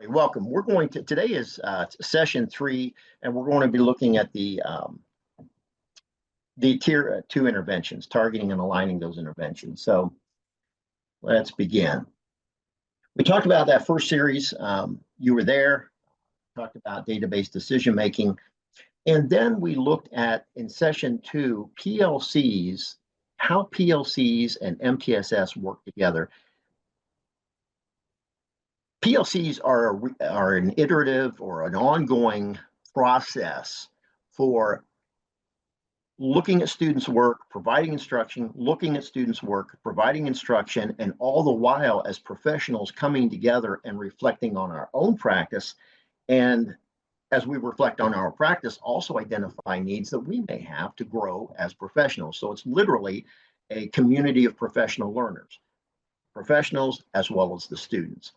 Welcome. Today is session 3, and we're going to be looking at the tier 2 interventions, targeting and aligning those interventions. So let's begin. We talked about that first series. You were there, talked about database decision making. And then we looked at, in session 2, PLCs, how PLCs and MTSS work together. PLCs are an iterative or an ongoing process for looking at students' work, providing instruction, looking at students' work, providing instruction, and all the while as professionals coming together and reflecting on our own practice. And as we reflect on our practice, also identify needs that we may have to grow as professionals. So it's literally a community of professional learners, professionals as well as the students.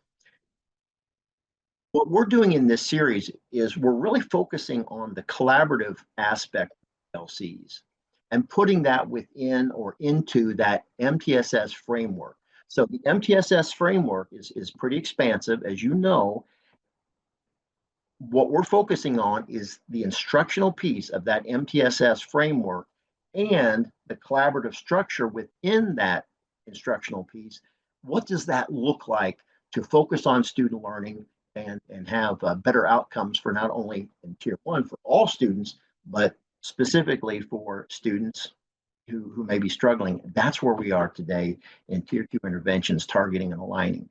What we're doing in this series is we're really focusing on the collaborative aspect of PLCs and putting that within or into that MTSS framework. So the MTSS framework is pretty expansive, as you know. What we're focusing on is the instructional piece of that MTSS framework and the collaborative structure within that instructional piece. What does that look like to focus on student learning and have better outcomes for not only in Tier 1 for all students, but specifically for students who may be struggling? That's where we are today in Tier 2 interventions, targeting and aligning.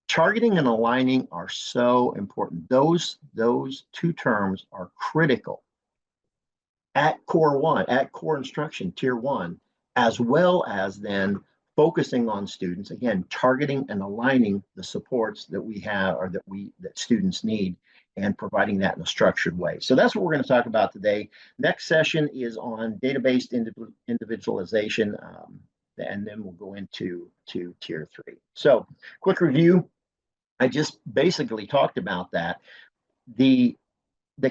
Targeting and aligning are so important. Those two terms are critical at core instruction, Tier 1, as well as then focusing on students, again, targeting and aligning the supports that we have or that students need and providing that in a structured way. So that's what we're going to talk about today. Next session is on database individualization, and then we'll go into Tier 3. So quick review. I just basically talked about that. The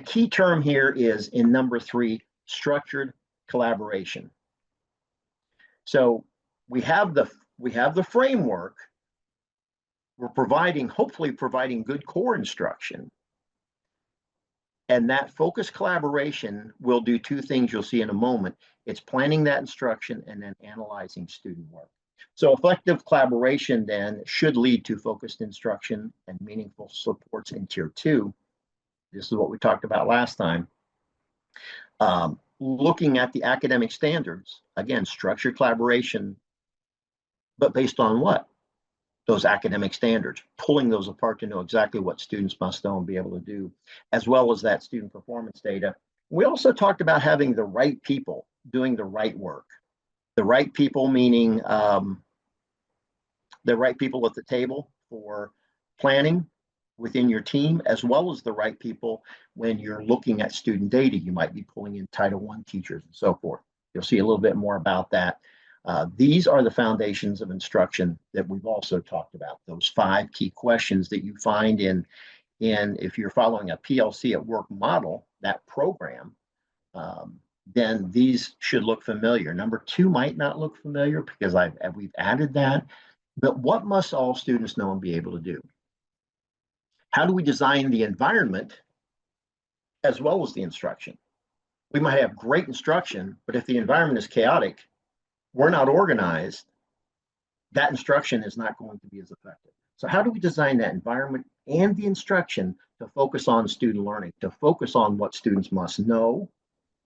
key term here is in number 3, structured collaboration. So we have the framework. We're hopefully providing good core instruction. And that focused collaboration will do 2 things you'll see in a moment. It's planning that instruction and then analyzing student work. So effective collaboration then should lead to focused instruction and meaningful supports in Tier 2. This is what we talked about last time. Looking at the academic standards, again, structured collaboration, but based on what? Those academic standards, pulling those apart to know exactly what students must know and be able to do, as well as that student performance data. We also talked about having the right people doing the right work. The right people meaning the right people at the table for planning within your team, as well as the right people when you're looking at student data. You might be pulling in Title I teachers and so forth. You'll see a little bit more about that. These are the foundations of instruction that we've also talked about. Those 5 key questions that you find in if you're following a PLC at Work model, that program, then these should look familiar. Number 2 might not look familiar because we've added that, but what must all students know and be able to do? How do we design the environment as well as the instruction? We might have great instruction, but if the environment is chaotic, we're not organized, that instruction is not going to be as effective. So how do we design that environment and the instruction to focus on student learning, to focus on what students must know,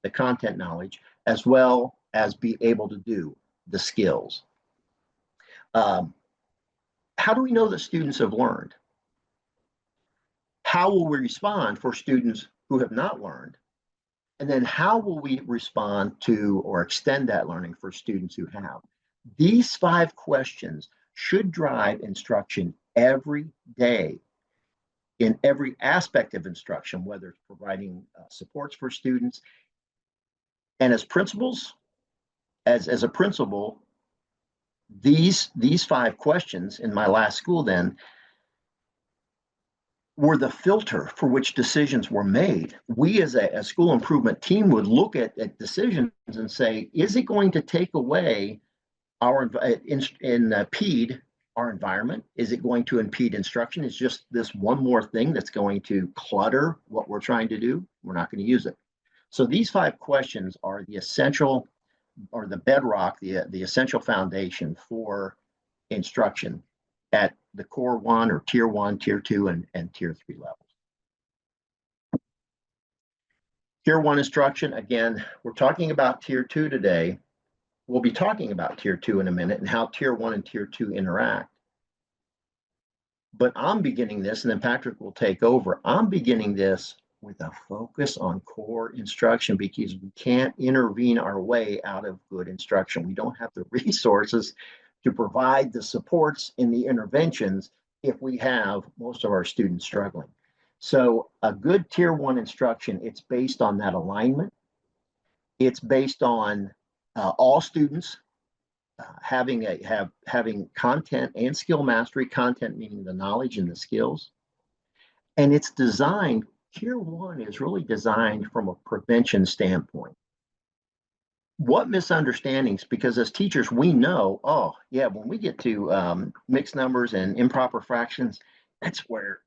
the content knowledge, as well as be able to do the skills? How do we know that students have learned? How will we respond for students who have not learned? And then how will we respond to or extend that learning for students who have? These 5 questions should drive instruction every day in every aspect of instruction, whether it's providing supports for students. And as principals, as a principal, these 5 questions in my last school then were the filter for which decisions were made. We as a school improvement team would look at decisions and say, is it going to take away our in PED our environment? Is it going to impede instruction? Is just this one more thing that's going to clutter what we're trying to do? We're not going to use it. So these 5 questions are the essential, or the bedrock, the essential foundation for instruction at the core 1 or tier 1, tier 2, and tier 3 levels. Tier 1 instruction, again, we're talking about tier 2 today. We'll be talking about tier 2 in a minute and how tier 1 and tier 2 interact. But I'm beginning this, and then Patrick will take over. I'm beginning this with a focus on core instruction, because we can't intervene our way out of good instruction. We don't have the resources to provide the supports in the interventions if we have most of our students struggling. So a good tier 1 instruction, it's based on that alignment. It's based on all students having content and skill mastery, content meaning the knowledge and the skills. And it's designed, tier 1 is really designed from a prevention standpoint. What misunderstandings? Because as teachers, we know, oh yeah, when we get to mixed numbers and improper fractions, that's where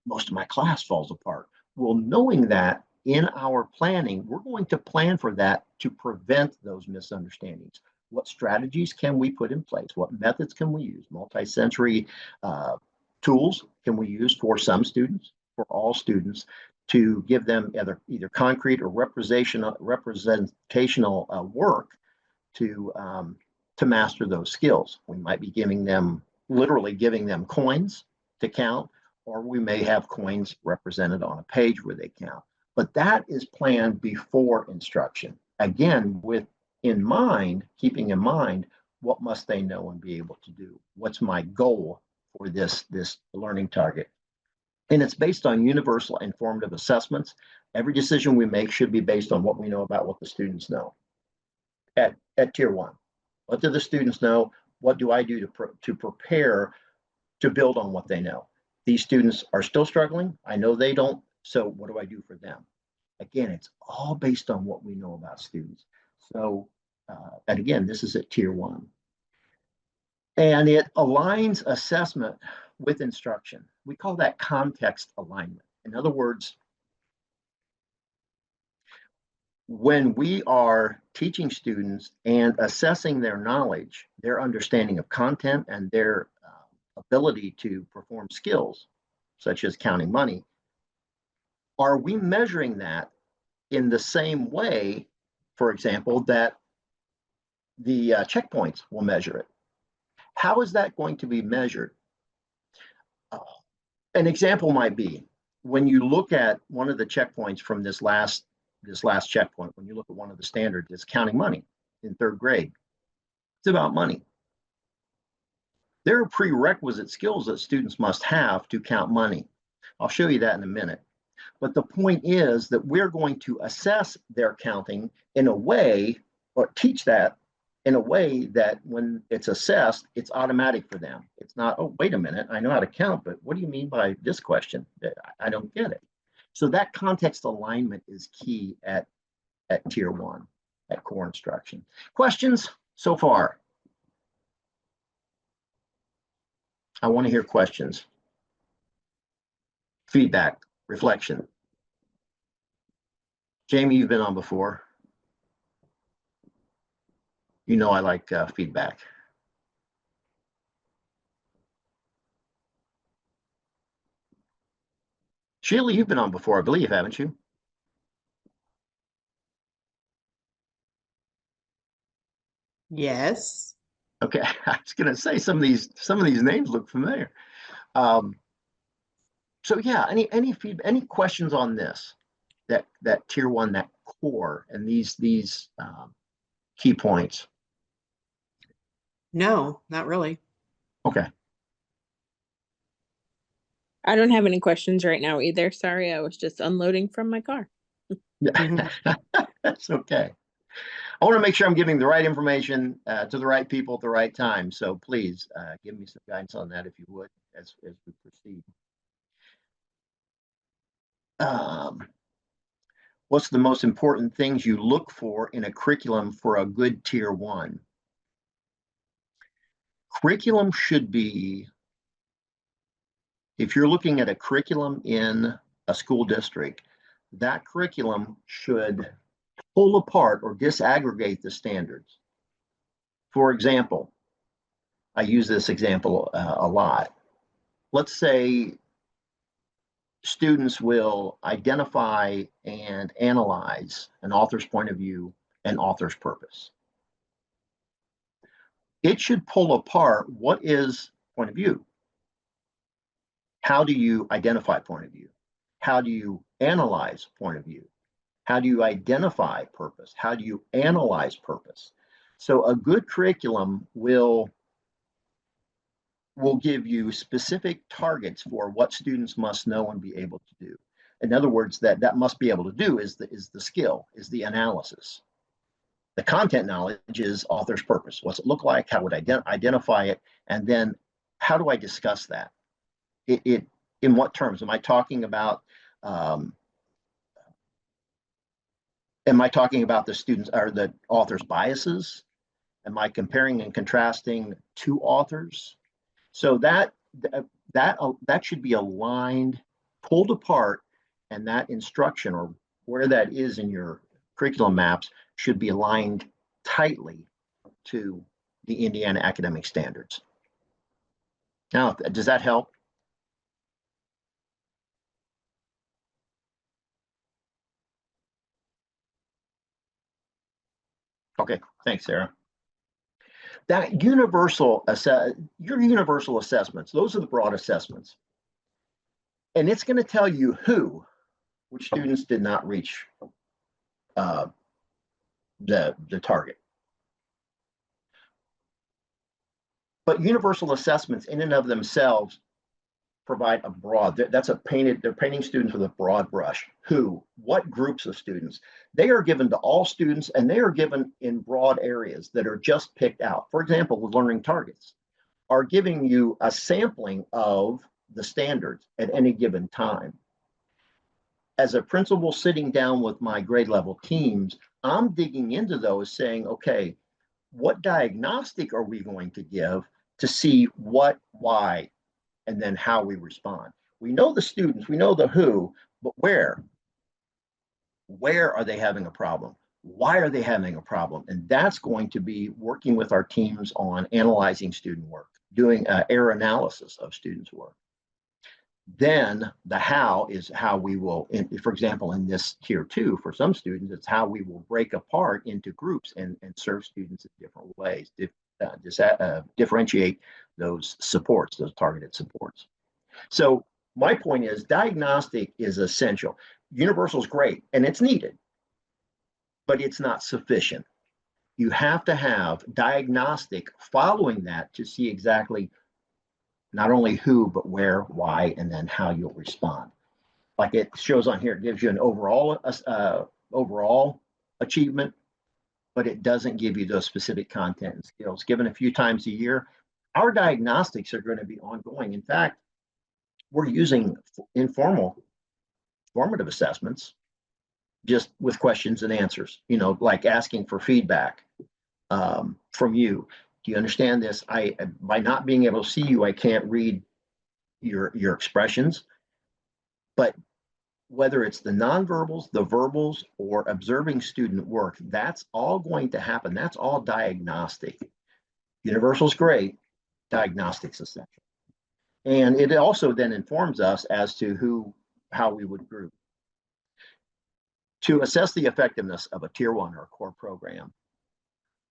most of my class falls apart. Well, knowing that, in our planning, we're going to plan for that to prevent those misunderstandings. What strategies can we put in place? What methods can we use? Multi-sensory tools can we use for some students, for all students, to give them either concrete or representational work to master those skills. We might be literally giving them coins to count, or we may have coins represented on a page where they count. But that is planned before instruction. Again, keeping in mind, what must they know and be able to do? What's my goal for this learning target? And it's based on universal informative assessments. Every decision we make should be based on what we know about what the students know. At tier 1, what do the students know? What do I do to prepare to build on what they know? These students are still struggling. I know they don't. So what do I do for them? Again, it's all based on what we know about students. So, and again, this is at tier 1. And it aligns assessment with instruction. We call that context alignment. In other words, when we are teaching students and assessing their knowledge, their understanding of content, and their ability to perform skills, such as counting money, are we measuring that in the same way, for example, that the checkpoints will measure it? How is that going to be measured? An example might be when you look at one of the checkpoints from this last checkpoint, when you look at one of the standards, it's counting money in 3rd grade. It's about money. There are prerequisite skills that students must have to count money. I'll show you that in a minute. But the point is that we're going to assess their counting in a way, or teach that in a way that when it's assessed, it's automatic for them. It's not, oh, wait a minute, I know how to count, but what do you mean by this question? I don't get it. So that context alignment is key at tier 1, at core instruction. Questions so far? I want to hear questions, feedback, reflection. Jamie, you've been on before. You know I like feedback. Sheila, you've been on before, I believe, haven't you? Yes. Okay, I was going to say some of these names look familiar. So yeah, any feedback, any questions on this? That tier 1, that core, and these key points. No, not really. Okay. I don't have any questions right now either. Sorry, I was just unloading from my car. That's okay. I want to make sure I'm giving the right information to the right people at the right time. So please give me some guidance on that if you would, as we proceed. What's the most important things you look for in a curriculum for a good tier 1? Curriculum should be, if you're looking at a curriculum in a school district, that curriculum should pull apart or disaggregate the standards. For example, I use this example a lot. Let's say students will identify and analyze an author's point of view and author's purpose. It should pull apart what is point of view. How do you identify point of view? How do you analyze point of view? How do you identify purpose? How do you analyze purpose? So a good curriculum will give you specific targets for what students must know and be able to do. In other words, that must be able to do is the skill, is the analysis. The content knowledge is author's purpose. What's it look like? How would I identify it? And then how do I discuss that? In what terms? Am I talking about the students or the author's biases? Am I comparing and contrasting two authors? So that should be aligned, pulled apart, and that instruction or where that is in your curriculum maps should be aligned tightly to the Indiana academic standards. Now, does that help? Okay, thanks, Sarah. That your universal assessments, those are the broad assessments. And it's going to tell you which students did not reach the target. But universal assessments in and of themselves provide a broad, they're painting students with a broad brush. What groups of students? They are given to all students, and they are given in broad areas that are just picked out. For example, with learning targets are giving you a sampling of the standards at any given time. As a principal sitting down with my grade level teams, I'm digging into those saying, okay, what diagnostic are we going to give to see what, why, and then how we respond? We know the students, we know the who, but where? Where are they having a problem? Why are they having a problem? And that's going to be working with our teams on analyzing student work, doing error analysis of students' work. Then the how is how we will, for example, in this tier 2, for some students, it's how we will break apart into groups and serve students in different ways, differentiate those supports, those targeted supports. So my point is diagnostic is essential. Universal is great and it's needed, but it's not sufficient. You have to have diagnostic following that to see exactly not only who, but where, why, and then how you'll respond. Like it shows on here, it gives you an overall achievement, but it doesn't give you those specific content and skills. Given a few times a year, our diagnostics are going to be ongoing. In fact, we're using formative assessments just with questions and answers, like asking for feedback from you. Do you understand this? By not being able to see you, I can't read your expressions. But whether it's the nonverbals, the verbals, or observing student work, that's all going to happen. That's all diagnostic. Universal's great, diagnostic's essential. And it also then informs us as to how we would group. To assess the effectiveness of a tier 1 or a core program,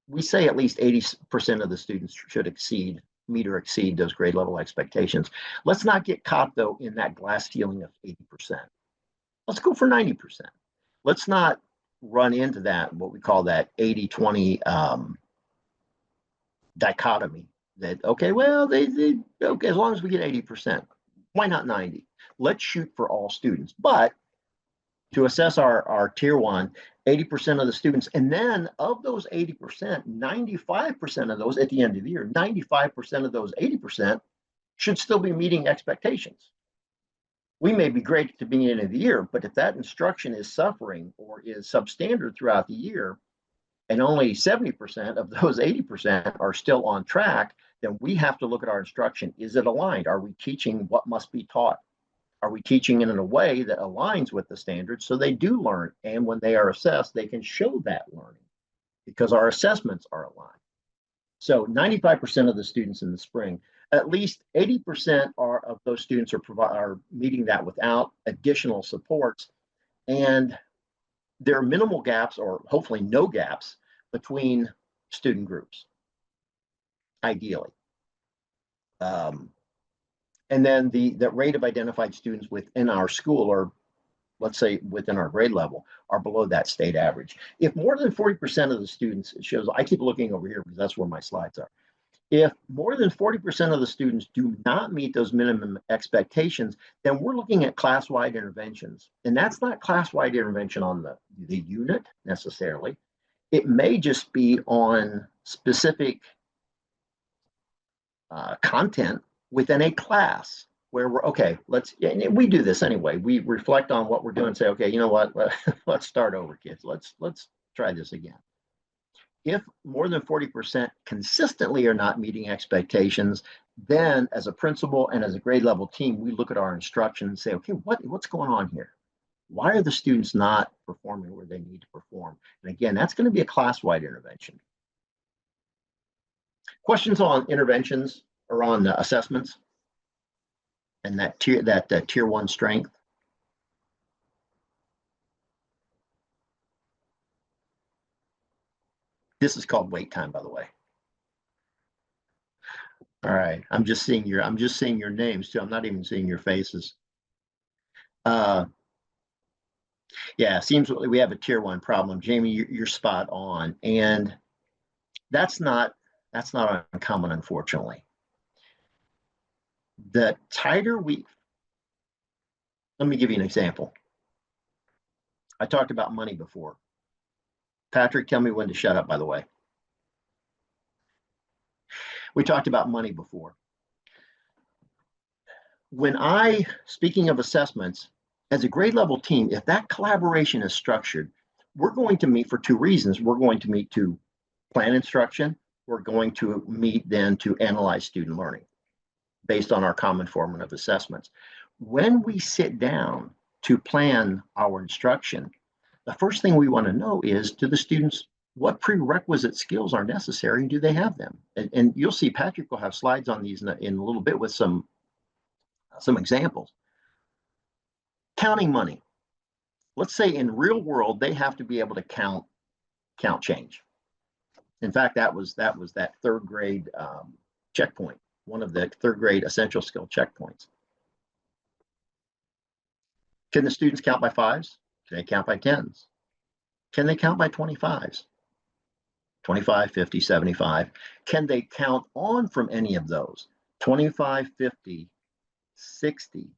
we say at least 80% of the students should meet or exceed those grade level expectations. Let's not get caught, though, in that glass ceiling of 80%. Let's go for 90%. Let's not run into that, what we call that 80-20 dichotomy. That, okay, well, okay, as long as we get 80%, why not 90? Let's shoot for all students. But to assess our tier 1, 80% of the students, and then of those 80%, 95% of those at the end of the year, 95% of those 80% should still be meeting expectations. We may be great at the beginning of the year, but if that instruction is suffering or is substandard throughout the year, and only 70% of those 80% are still on track, then we have to look at our instruction. Is it aligned? Are we teaching what must be taught? Are we teaching it in a way that aligns with the standards so they do learn? And when they are assessed, they can show that learning because our assessments are aligned. So 95% of the students in the spring, at least 80% of those students are meeting that without additional supports. And there are minimal gaps, or hopefully no gaps, between student groups, ideally. And then the rate of identified students within our school, or let's say within our grade level, are below that state average. If more than 40% of the students, it shows, I keep looking over here because that's where my slides are. If more than 40% of the students do not meet those minimum expectations, then we're looking at class-wide interventions. And that's not class-wide intervention on the unit necessarily. It may just be on specific content within a class where we're, okay, and we do this anyway. We reflect on what we're doing and say, okay, you know what, let's start over, kids. Let's try this again. If more than 40% consistently are not meeting expectations, then as a principal and as a grade level team, we look at our instruction and say, okay, what's going on here? Why are the students not performing where they need to perform? And again, that's going to be a class-wide intervention. Questions on interventions or on assessments and that tier 1 strength? This is called wait time, by the way. All right, I'm just seeing your names too. I'm not even seeing your faces. Yeah, seems we have a tier 1 problem. Jamie, you're spot on, and that's not uncommon, unfortunately. The tighter let me give you an example. I talked about money before. Patrick, tell me when to shut up, by the way. We talked about money before. Speaking of assessments, as a grade level team, if that collaboration is structured, we're going to meet for 2 reasons. We're going to meet to plan instruction. We're going to meet then to analyze student learning based on our common format of assessments. When we sit down to plan our instruction, the first thing we want to know is, to the students, what prerequisite skills are necessary and do they have them? And you'll see Patrick will have slides on these in a little bit with some examples. Counting money. Let's say in real world, they have to be able to count change. In fact, that was that 3rd grade checkpoint, one of the 3rd grade essential skill checkpoints. Can the students count by 5s? Can they count by 10s? Can they count by 25s? 25, 50, 75. Can they count on from any of those? 25, 50, 60,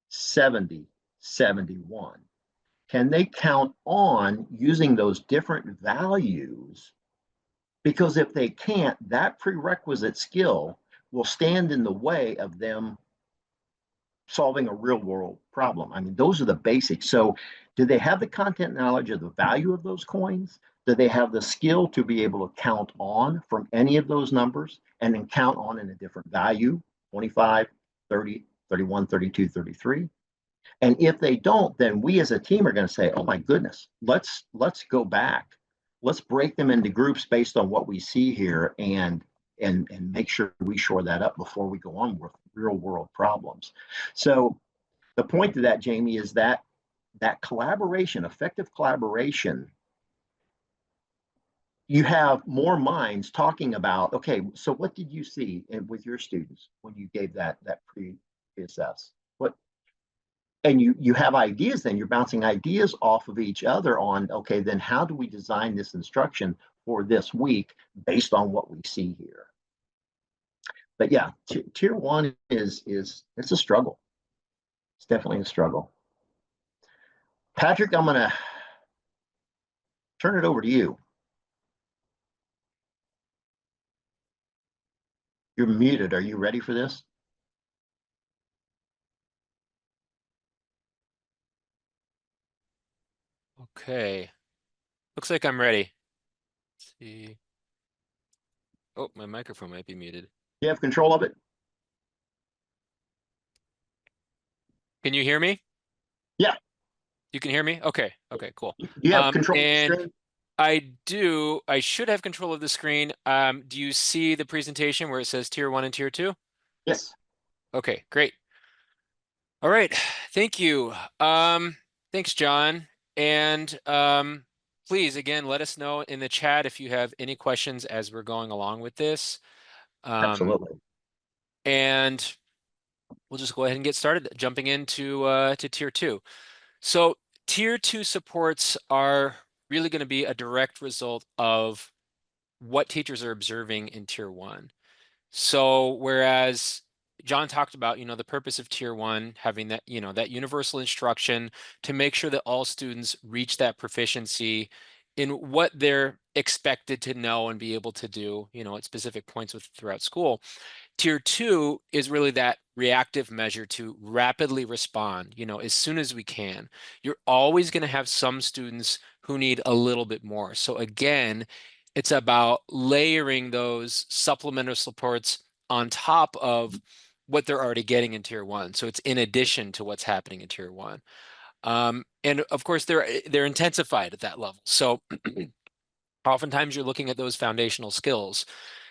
70, 71. Can they count on using those different values? Because if they can't, that prerequisite skill will stand in the way of them solving a real world problem. I mean, those are the basics. So do they have the content knowledge of the value of those coins? Do they have the skill to be able to count on from any of those numbers and then count on in a different value, 25, 30, 31, 32, 33? And if they don't, then we as a team are going to say, oh my goodness, let's go back. Let's break them into groups based on what we see here and make sure we shore that up before we go on with real world problems. So the point to that, Jamie, is that collaboration, effective collaboration, you have more minds talking about, okay, so what did you see with your students when you gave that pre-assess? And you have ideas, then you're bouncing ideas off of each other on, okay, then how do we design this instruction for this week based on what we see here? But yeah, tier 1 it's a struggle. It's definitely a struggle. Patrick, I'm going to turn it over to you. You're muted. Are you ready for this? Okay. Looks like I'm ready. Let's see. Oh, my microphone might be muted. You have control of it? Can you hear me? Yeah. You can hear me? Okay. Okay, cool. You have control of the And screen? I do. I should have control of the screen. Do you see the presentation where it says tier 1 and tier 2? Yes. Okay, great. All right. Thank you. Thanks, John. And please, again, let us know in the chat if you have any questions as we're going along with this. Absolutely. And we'll just go ahead and get started jumping into to tier 2. So tier 2 supports are really going to be a direct result of what teachers are observing in tier 1. So whereas John talked about, the purpose of tier 1 having that, that universal instruction to make sure that all students reach that proficiency in what they're expected to know and be able to do, at specific points throughout school. Tier 2 is really that reactive measure to rapidly respond, as soon as we can. You're always going to have some students who need a little bit more. So again, it's about layering those supplemental supports on top of what they're already getting in tier 1. So it's in addition to what's happening in tier 1. And of course, they're intensified at that level. So oftentimes you're looking at those foundational skills.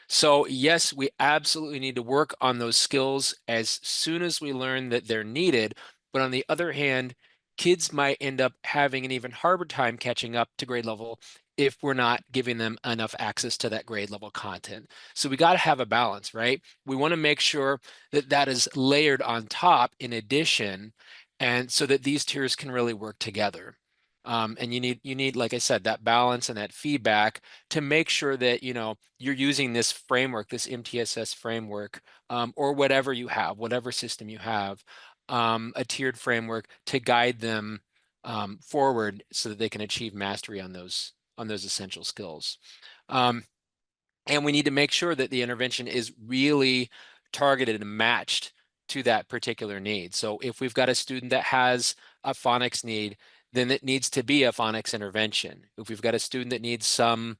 So yes, we absolutely need to work on those skills as soon as we learn that they're needed. But on the other hand, kids might end up having an even harder time catching up to grade level if we're not giving them enough access to that grade level content. So we got to have a balance, right? We want to make sure that that is layered on top in addition, and so that these tiers can really work together. And you need, like I said, that balance and that feedback to make sure that you're using this framework, this MTSS framework, or whatever you have, whatever system you have, a tiered framework to guide them forward so that they can achieve mastery on those essential skills. And we need to make sure that the intervention is really targeted and matched to that particular need. So if we've got a student that has a phonics need, then it needs to be a phonics intervention. If we've got a student that needs some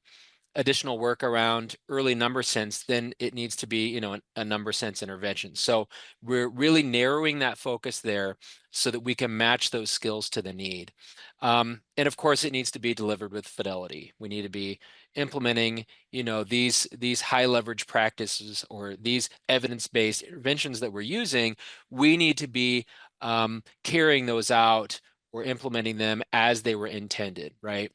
additional work around early number sense, then it needs to be, a number sense intervention. So we're really narrowing that focus there so that we can match those skills to the need. And of course, it needs to be delivered with fidelity. We need to be implementing, these high leverage practices or these evidence-based interventions that we're using. We need to be carrying those out or implementing them as they were intended, right?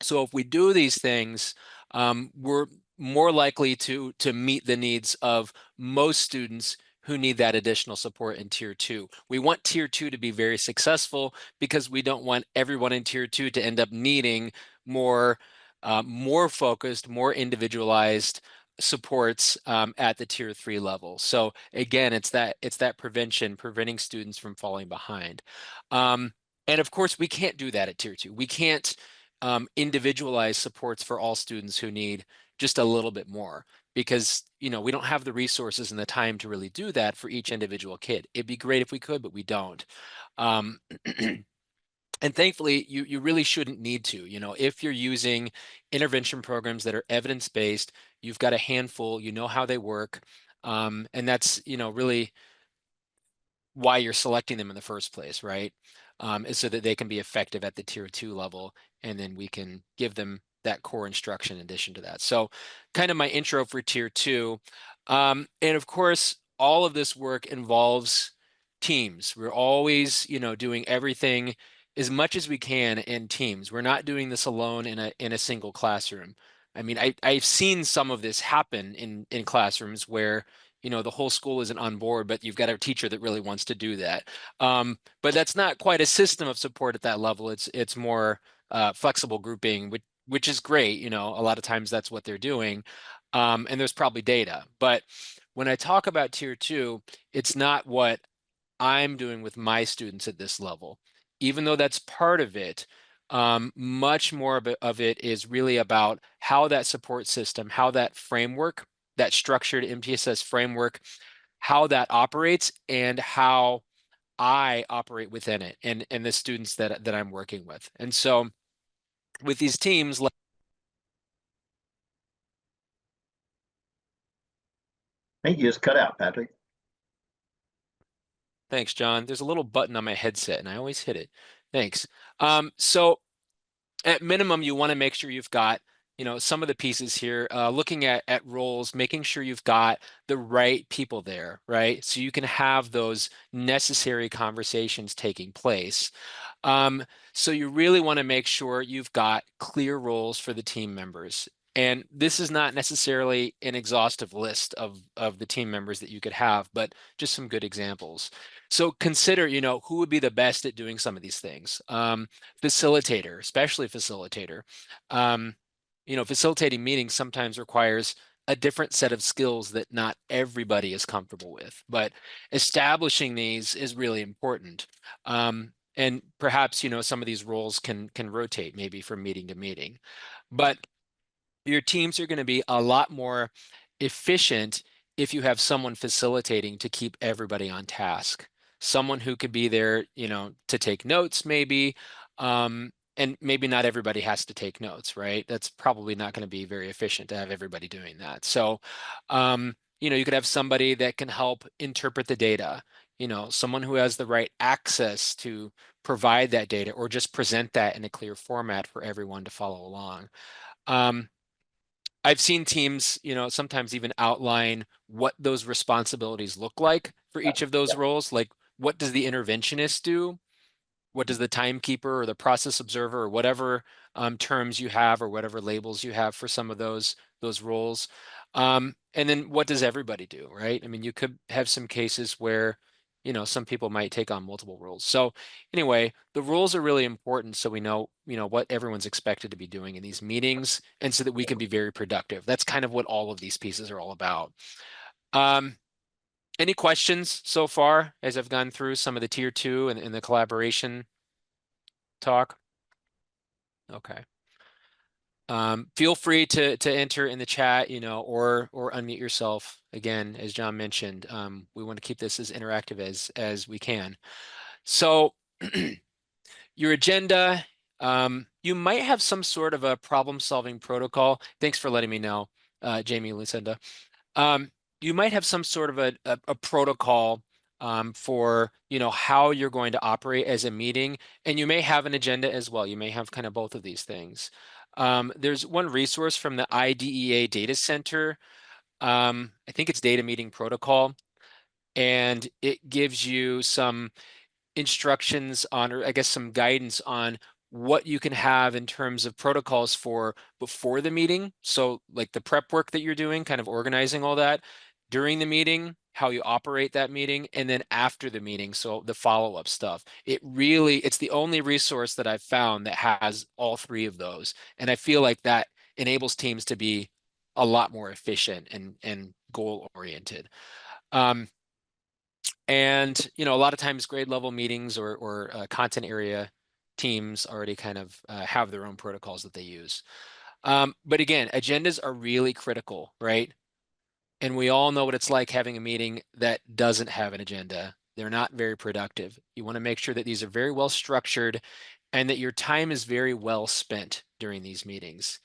So if we do these things, we're more likely to meet the needs of most students who need that additional support in tier 2. We want tier 2 to be very successful because we don't want everyone in tier 2 to end up needing more focused, more individualized supports at the tier 3 level. So again, it's that preventing students from falling behind. And of course, we can't do that at tier 2. We can't individualized supports for all students who need just a little bit more because we don't have the resources and the time to really do that for each individual kid. It'd be great if we could, but we don't. Um, and thankfully, you really shouldn't need to. If you're using intervention programs that are evidence-based, you've got a handful, you know how they work, and that's really why you're selecting them in the first place, right? Is so that they can be effective at the tier 2 level, and then we can give them that core instruction in addition to that. So kind of my intro for tier 2. And of course, all of this work involves teams. We're always, doing everything as much as we can in teams. We're not doing this alone in a single classroom. I mean, I've seen some of this happen in classrooms where the whole school isn't on board, but you've got a teacher that really wants to do that. But that's not quite a system of support at that level. It's more flexible grouping, which is great. A lot of times that's what they're doing. And there's probably data. But when I talk about tier 2, it's not what I'm doing with my students at this level. Even though that's part of it, much more of it is really about how that support system, how that framework, that structured MTSS framework, how that operates and how I operate within it and the students that I'm working with. And so with these teams, I think you just cut out, Patrick. Thanks, John. There's a little button on my headset and I always hit it. Thanks. So at minimum, you want to make sure you've got, some of the pieces here, looking at roles, making sure you've got the right people there, right? So you can have those necessary conversations taking place. Um, so you really want to make sure you've got clear roles for the team members. And this is not necessarily an exhaustive list of the team members that you could have, but just some good examples. So consider, who would be the best at doing some of these things. Facilitator, especially facilitator. Um, Facilitating meetings sometimes requires a different set of skills that not everybody is comfortable with, but establishing these is really important. And perhaps, some of these roles can rotate maybe from meeting to meeting. But your teams are going to be a lot more efficient if you have someone facilitating to keep everybody on task. Someone who could be there, to take notes maybe. And maybe not everybody has to take notes, right? That's probably not going to be very efficient to have everybody doing that. So, you could have somebody that can help interpret the data, someone who has the right access to provide that data or just present that in a clear format for everyone to follow along. Um, I've seen teams, sometimes even outline what those responsibilities look like for each of those roles. Like, what does the interventionist do? What does the timekeeper or the process observer or whatever terms you have or whatever labels you have for some of those roles? And then what does everybody do, right? I mean, you could have some cases where, some people might take on multiple roles. So anyway, the rules are really important so we know, what everyone's expected to be doing in these meetings and so that we can be very productive. That's kind of what all of these pieces are all about. Um, any questions so far as I've gone through some of the tier two and the collaboration talk? Okay. Feel free to enter in the chat, or unmute yourself. Again, as John mentioned, we want to keep this as interactive as we can. So your agenda, you might have some sort of a problem-solving protocol. Thanks for letting me know, Jamie, Lucinda. You might have some sort of a protocol for how you're going to operate as a meeting, and you may have an agenda as well. You may have kind of both of these things. There's one resource from the IDEA Data Center. I think it's Data Meeting Protocol, and it gives you some instructions on, or I guess some guidance on what you can have in terms of protocols for before the meeting. So like the prep work that you're doing, kind of organizing all that during the meeting, how you operate that meeting, and then after the meeting. So the follow-up stuff. It's the only resource that I've found that has all three of those. And I feel like that enables teams to be a lot more efficient and goal oriented. And a lot of times grade level meetings or content area teams already kind of have their own protocols that they use. But again, agendas are really critical, right? And we all know what it's like having a meeting that doesn't have an agenda. They're not very productive. You want to make sure that these are very well structured and that your time is very well spent during these meetings.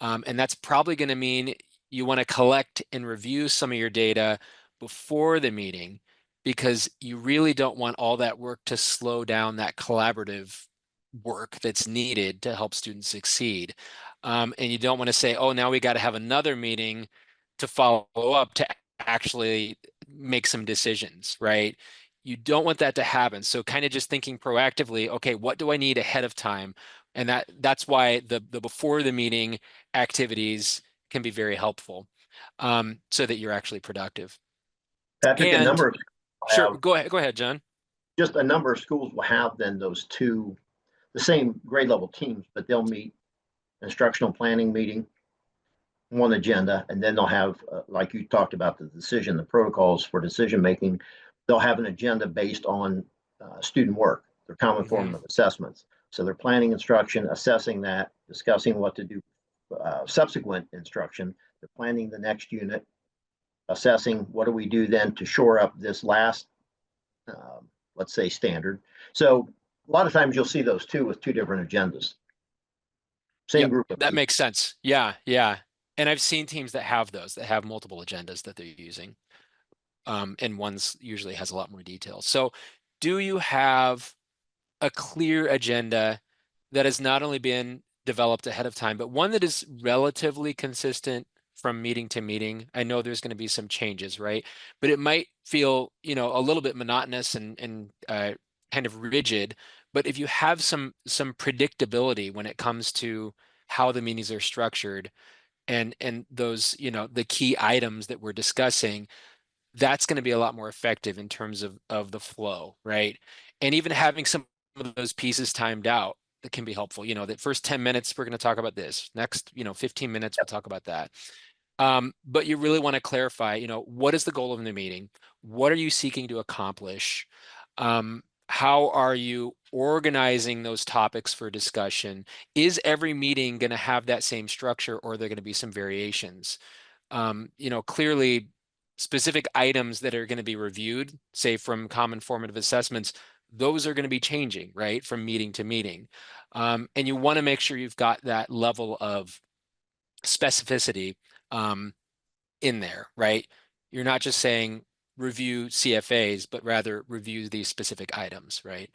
And that's probably going to mean you want to collect and review some of your data before the meeting because you really don't want all that work to slow down that collaborative work that's needed to help students succeed. And you don't want to say, oh, now we got to have another meeting to follow up to actually make some decisions, right? You don't want that to happen. So kind of just thinking proactively, okay, what do I need ahead of time? And that's why the before the meeting activities can be very helpful, so that you're actually productive. Patrick, And sure, have, go ahead, John. just a number of schools will have then those two, the same grade level teams, but they'll meet instructional planning meeting, one agenda, and then they'll have, like you talked about, the protocols for decision making. They'll have an agenda based on student work, their common formative assessments. So they're planning instruction, assessing that, discussing what to do subsequent instruction. They're planning the next unit, assessing what do we do then to shore up this last, let's say, standard. So a lot of times you'll see those two with two different agendas. Same Yep, group of that people. makes sense. Yeah, yeah. And I've seen teams that have those, that have multiple agendas that they're using. and one's usually has a lot more detail. So do you have a clear agenda that has not only been developed ahead of time, but one that is relatively consistent from meeting to meeting? I know there's going to be some changes, right? But it might feel, a little bit monotonous and kind of rigid. But if you have some predictability when it comes to how the meetings are structured and those, the key items that we're discussing, that's going to be a lot more effective in terms of the flow, right? And even having some of those pieces timed out that can be helpful. The first 10 minutes we're going to talk about this. Next, 15 minutes we'll talk about that. But you really want to clarify, what is the goal of the meeting? What are you seeking to accomplish? How are you organizing those topics for discussion? Is every meeting going to have that same structure, or are there going to be some variations? Clearly specific items that are going to be reviewed, say from common formative assessments, those are going to be changing, right, from meeting to meeting. And you want to make sure you've got that level of specificity in there, right? You're not just saying review CFAs, but rather review these specific items, right?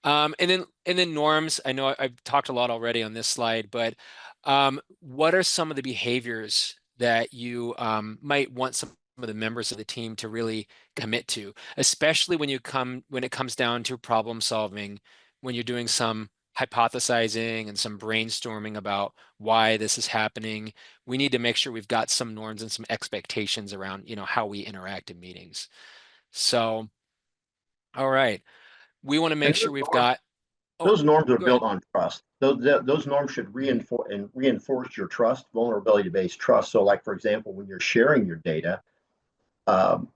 And then norms. I know I've talked a lot already on this slide, but what are some of the behaviors that you might want some of the members of the team to really commit to, especially when it comes down to problem solving, when you're doing some hypothesizing and some brainstorming about why this is happening. We need to make sure we've got some norms and some expectations around, how we interact in meetings. So, all right, we want to And make sure we've got. Oh, those norms are go ahead. built on trust. Those norms should reinforce your trust, vulnerability-based trust. So, like for example, when you're sharing your data, um,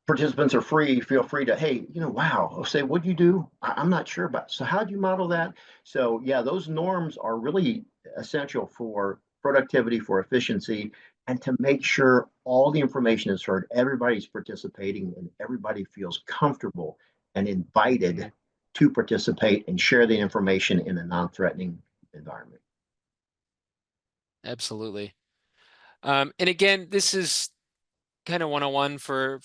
participants are feel free to, hey, wow, I'll say, what'd you do? I'm not sure about. So how'd you model that? So yeah, those norms are really essential for productivity, for efficiency, and to make sure all the information is heard, everybody's participating, and everybody feels comfortable and invited to participate and share the information in a non-threatening environment. Absolutely. And again, this is kind of one-on-one for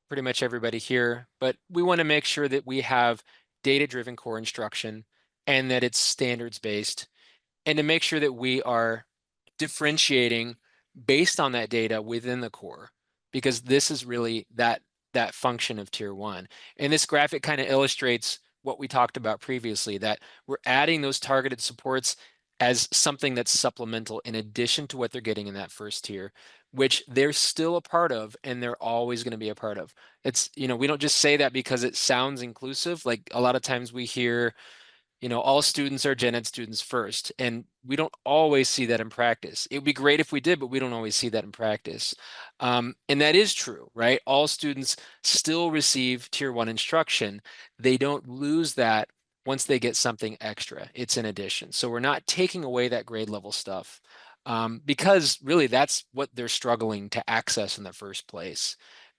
pretty much everybody here, but we want to make sure that we have data-driven core instruction and that it's standards-based, and to make sure that we are differentiating based on that data within the core, because this is really that function of tier one. And this graphic kind of illustrates what we talked about previously, that we're adding those targeted supports as something that's supplemental in addition to what they're getting in that first tier, which they're still a part of and they're always going to be a part of. It's, we don't just say that because it sounds inclusive. Like a lot of times we hear, all students are gen ed students first, and we don't always see that in practice. It would be great if we did, but we don't always see that in practice. And that is true, right? All students still receive tier one instruction. They don't lose that once they get something extra. It's an addition. So we're not taking away that grade level stuff, because really that's what they're struggling to access in the first place.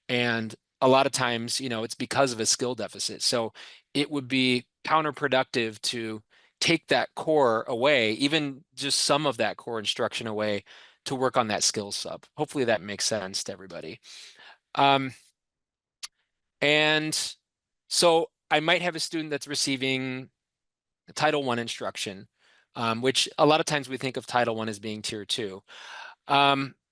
And a lot of times, it's because of a skill deficit. So it would be counterproductive to take that core away, even just some of that core instruction away, to work on that skill sub. Hopefully that makes sense to everybody. And so I might have a student that's receiving Title I instruction, which a lot of times we think of Title I as being tier two.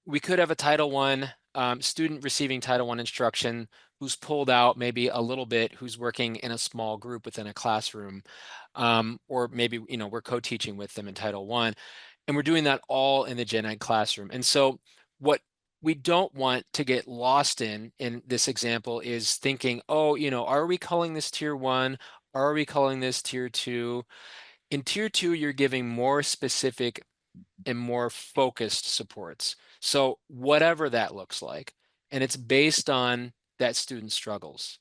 We could have a Title I student receiving Title I instruction who's pulled out maybe a little bit, who's working in a small group within a classroom, or maybe we're co-teaching with them in Title I, and we're doing that all in the gen ed classroom. And so what we don't want to get lost in this example is thinking, oh, are we calling this tier one? Are we calling this tier two? In tier two, you're giving more specific and more focused supports. So whatever that looks like, and it's based on that student's struggles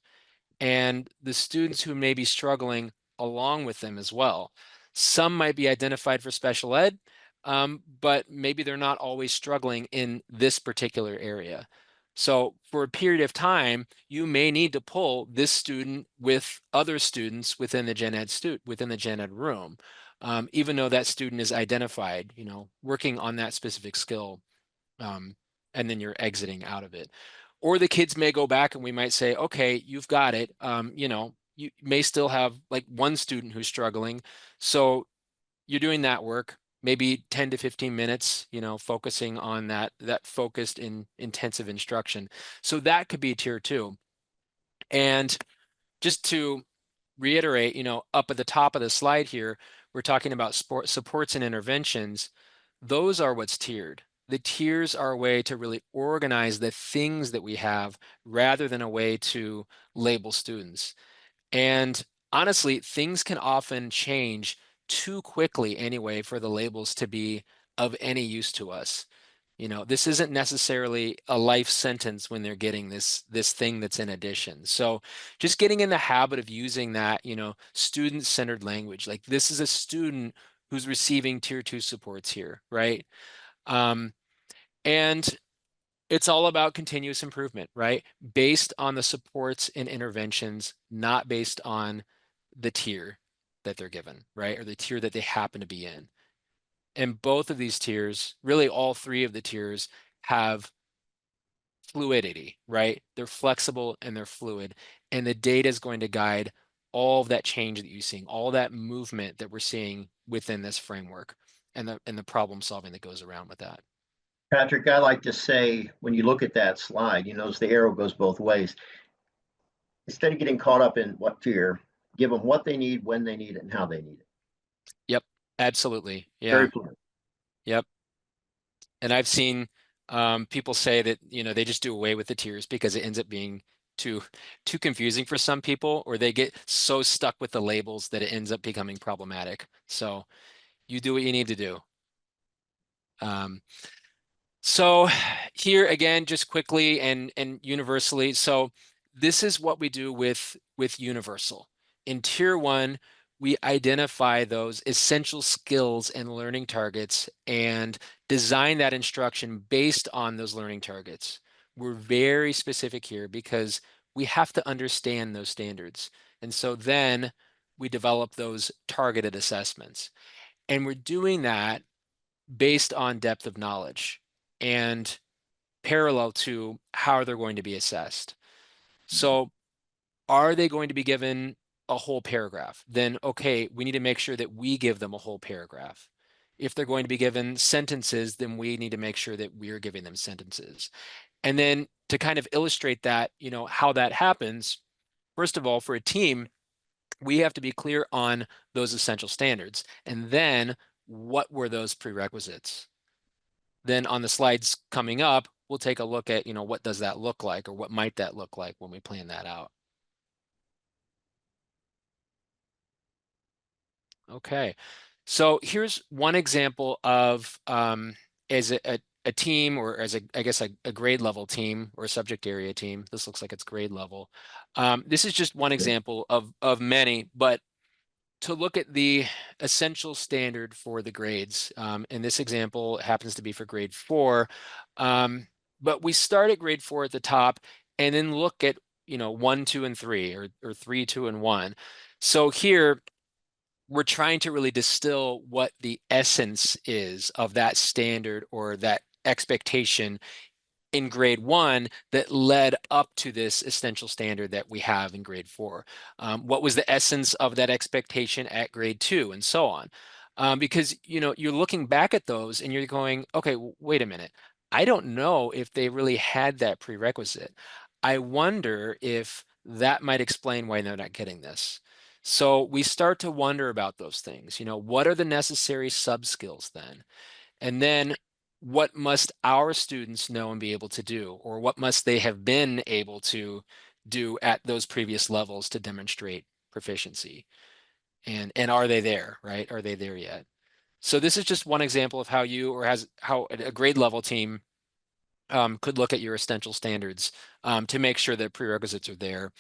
and the students who may be struggling along with them as well. Some might be identified for special ed, but maybe they're not always struggling in this particular area. So for a period of time, you may need to pull this student with other students within the gen ed room, even though that student is identified, working on that specific skill and then you're exiting out of it. Or the kids may go back and we might say, okay, you've got it. You know, you may still have like one student who's struggling. So you're doing that work, maybe 10 to 15 minutes, you know, focusing on that focused in intensive instruction. So that could be tier 2. And just to reiterate, you know, up at the top of the slide here, we're talking about supports and interventions. Those are what's tiered. The tiers are a way to really organize the things that we have rather than a way to label students. And honestly, things can often change too quickly anyway for the labels to be of any use to us. You know, this isn't necessarily a life sentence when they're getting this thing that's in addition. So just getting in the habit of using that, you know, student-centered language. Like this is a student who's receiving tier 2 supports here, right? And it's all about continuous improvement, right? Based on the supports and interventions, not based on the tier that they're given, right? Or the tier that they happen to be in. And both of these tiers, really all three of the tiers, have fluidity, right? They're flexible and they're fluid. And the data is going to guide all of that change that you're seeing, all that movement that we're seeing within this framework and the problem solving that goes around with that. Patrick, I like to say, when you look at that slide, you notice the arrow goes both ways. Instead of getting caught up in what tier, give them what they need, when they need it, and how they need it. Yep, absolutely. Very Yeah. fluid. Yep. And I've seen people say that, you know, they just do away with the tiers because it ends up being too confusing for some people, or they get so stuck with the labels that it ends up becoming problematic. So you do what you need to do. So here again, just quickly and universally. So this is what we do with universal. In tier 1, we identify those essential skills and learning targets and design that instruction based on those learning targets. We're very specific here because we have to understand those standards. And so then we develop those targeted assessments. And we're doing that based on depth of knowledge and parallel to how they're going to be assessed. So are they going to be given a whole paragraph? Then, okay, we need to make sure that we give them a whole paragraph. If they're going to be given sentences, then we need to make sure that we're giving them sentences. And then to kind of illustrate that, you know, how that happens, first of all, for a team, we have to be clear on those essential standards. And then what were those prerequisites? Then on the slides coming up, we'll take a look at, you know, what does that look like, or what might that look like when we plan that out. Okay, so here's one example of as a team, or as I guess a grade level team or a subject area team. This looks like it's grade level. This is just one example of many, but to look at the essential standard for the grades. And this example happens to be for grade 4. But we start at grade 4 at the top and then look at, you know, 1, 2, and 3, or 3, 2, and 1. So here we're trying to really distill what the essence is of that standard or that expectation in grade 1 that led up to this essential standard that we have in grade 4. What was the essence of that expectation at grade 2, and so on? Because, you know, you're looking back at those and you're going, okay, wait a minute. I don't know if they really had that prerequisite. I wonder if that might explain why they're not getting this. So we start to wonder about those things. You know, what are the necessary sub skills then? And then what must our students know and be able to do, or what must they have been able to do at those previous levels to demonstrate proficiency? And are they there, right? Are they there yet? So this is just one example of how you, or how a grade level team could look at your essential standards to make sure that prerequisites are there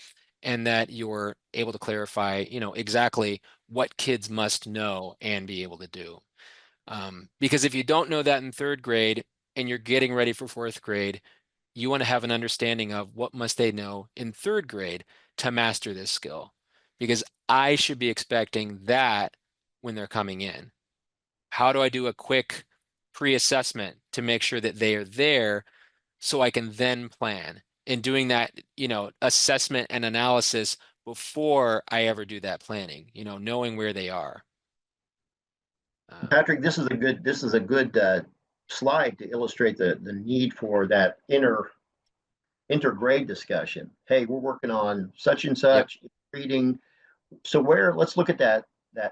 and that you're able to clarify, you know, exactly what kids must know and be able to do. Because if you don't know that in 3rd grade and you're getting ready for 4th grade, you want to have an understanding of what must they know in 3rd grade to master this skill. Because I should be expecting that when they're coming in. How do I do a quick pre-assessment to make sure that they are there so I can then plan. And doing that, assessment and analysis before I ever do that planning, knowing where they are. Patrick, this is a good slide to illustrate the need for that intergrade discussion. Hey, we're working on such and Yep. such reading. So let's look at that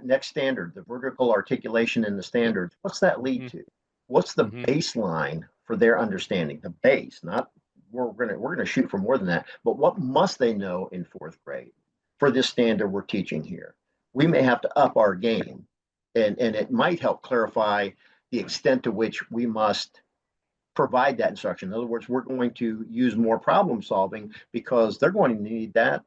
next standard, the vertical articulation in the standards. What's that lead to? What's the baseline for their understanding? The base, not we're gonna shoot for more than that, but what must they know in fourth grade for this standard we're teaching here? We may have to up our game, and it might help clarify the extent to which we must provide that instruction. In other words, we're going to use more problem solving because they're going to need that,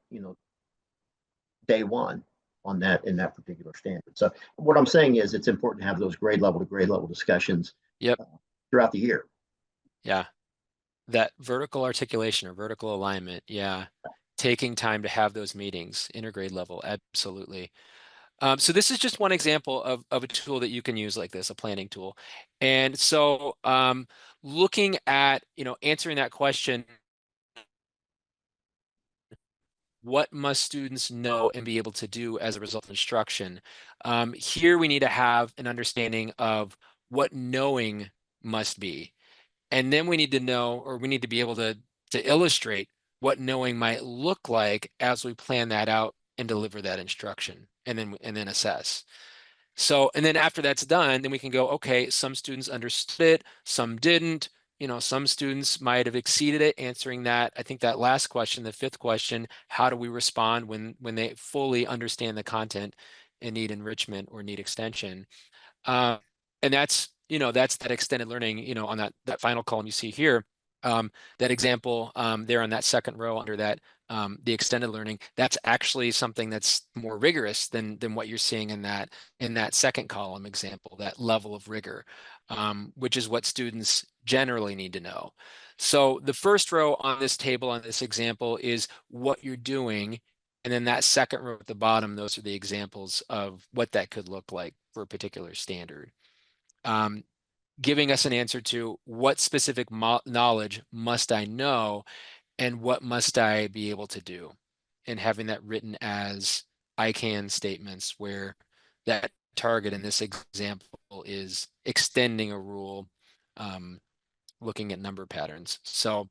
day one on that in that particular standard. So what I'm saying is it's important to have those grade level to grade level discussions throughout the year. Yeah. That vertical articulation or vertical alignment. Yeah. Taking time to have those meetings, intergrade level. Absolutely. So this is just one example of a tool that you can use like this, a planning tool. And so looking at, answering that question, what must students know and be able to do as a result of instruction? Here we need to have an understanding of what knowing must be. And then we need to know, or we need to be able to illustrate what knowing might look like as we plan that out and deliver that instruction and then assess. So, and then after that's done, then we can go, okay, some students understood it, some didn't. Some students might have exceeded it answering that. I think that last question, the fifth question, how do we respond when they fully understand the content and need enrichment or need extension? And that's that extended learning, on that final column you see here, that example there on that second row under that, the extended learning, that's actually something that's more rigorous than what you're seeing in that second column example, that level of rigor, which is what students generally need to know. So the first row on this table, on this example, is what you're doing. And then that second row at the bottom, those are the examples of what that could look like for a particular standard. Giving us an answer to what specific knowledge must I know and what must I be able to do, and having that written as I can statements where that target in this example is extending a rule, looking at number patterns. So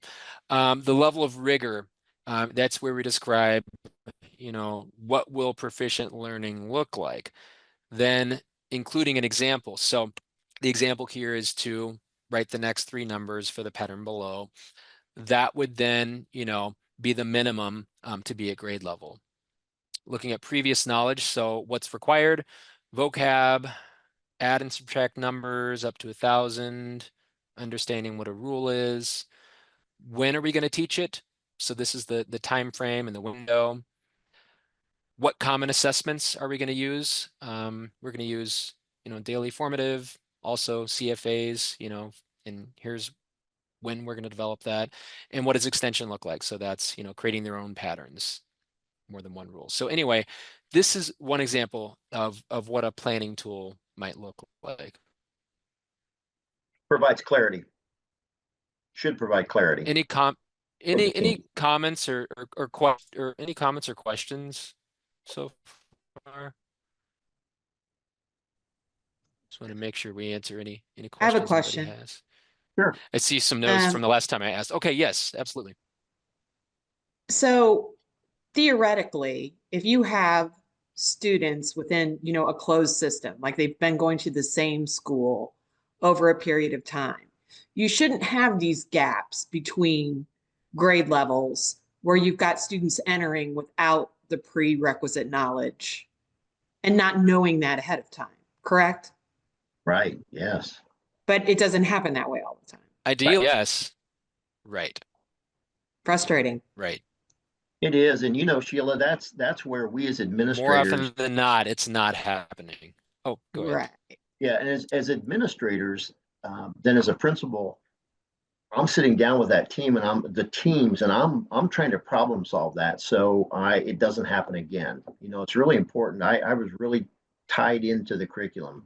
the level of rigor, that's where we describe, what will proficient learning look like? Then including an example. So the example here is to write the next three numbers for the pattern below. That would then, be the minimum to be at grade level. Looking at previous knowledge, so what's required? Vocab, add and subtract numbers up to 1,000, understanding what a rule is. When are we going to teach it? So this is the time frame and the window. What common assessments are we going to use? We're going to use, daily formative, also CFAs, and here's when we're going to develop that. And what does extension look like? So that's, creating their own patterns, more than one rule. So anyway, this is one example of what a planning tool might look like. Provides clarity. Should provide clarity. Any comments or any comments or questions so far? Just want to make sure we answer any questions. I have a question. Has. Sure. I see some notes from the last time I asked. Okay, yes, absolutely. So theoretically, if you have students within, a closed system, like they've been going to the same school over a period of time, you shouldn't have these gaps between grade levels where you've got students entering without the prerequisite knowledge and not knowing that ahead of time, correct? Right, yes. But it doesn't happen that way all the time. Ideally, yes. Right. Frustrating. Right. It is. And Sheila, that's where we as administrators. More often than not, it's not happening. Oh, go ahead. Right. Yeah, and as administrators, then as a principal, I'm sitting down with that team and I'm trying to problem solve that so it doesn't happen again. It's really important. I was really tied into the curriculum,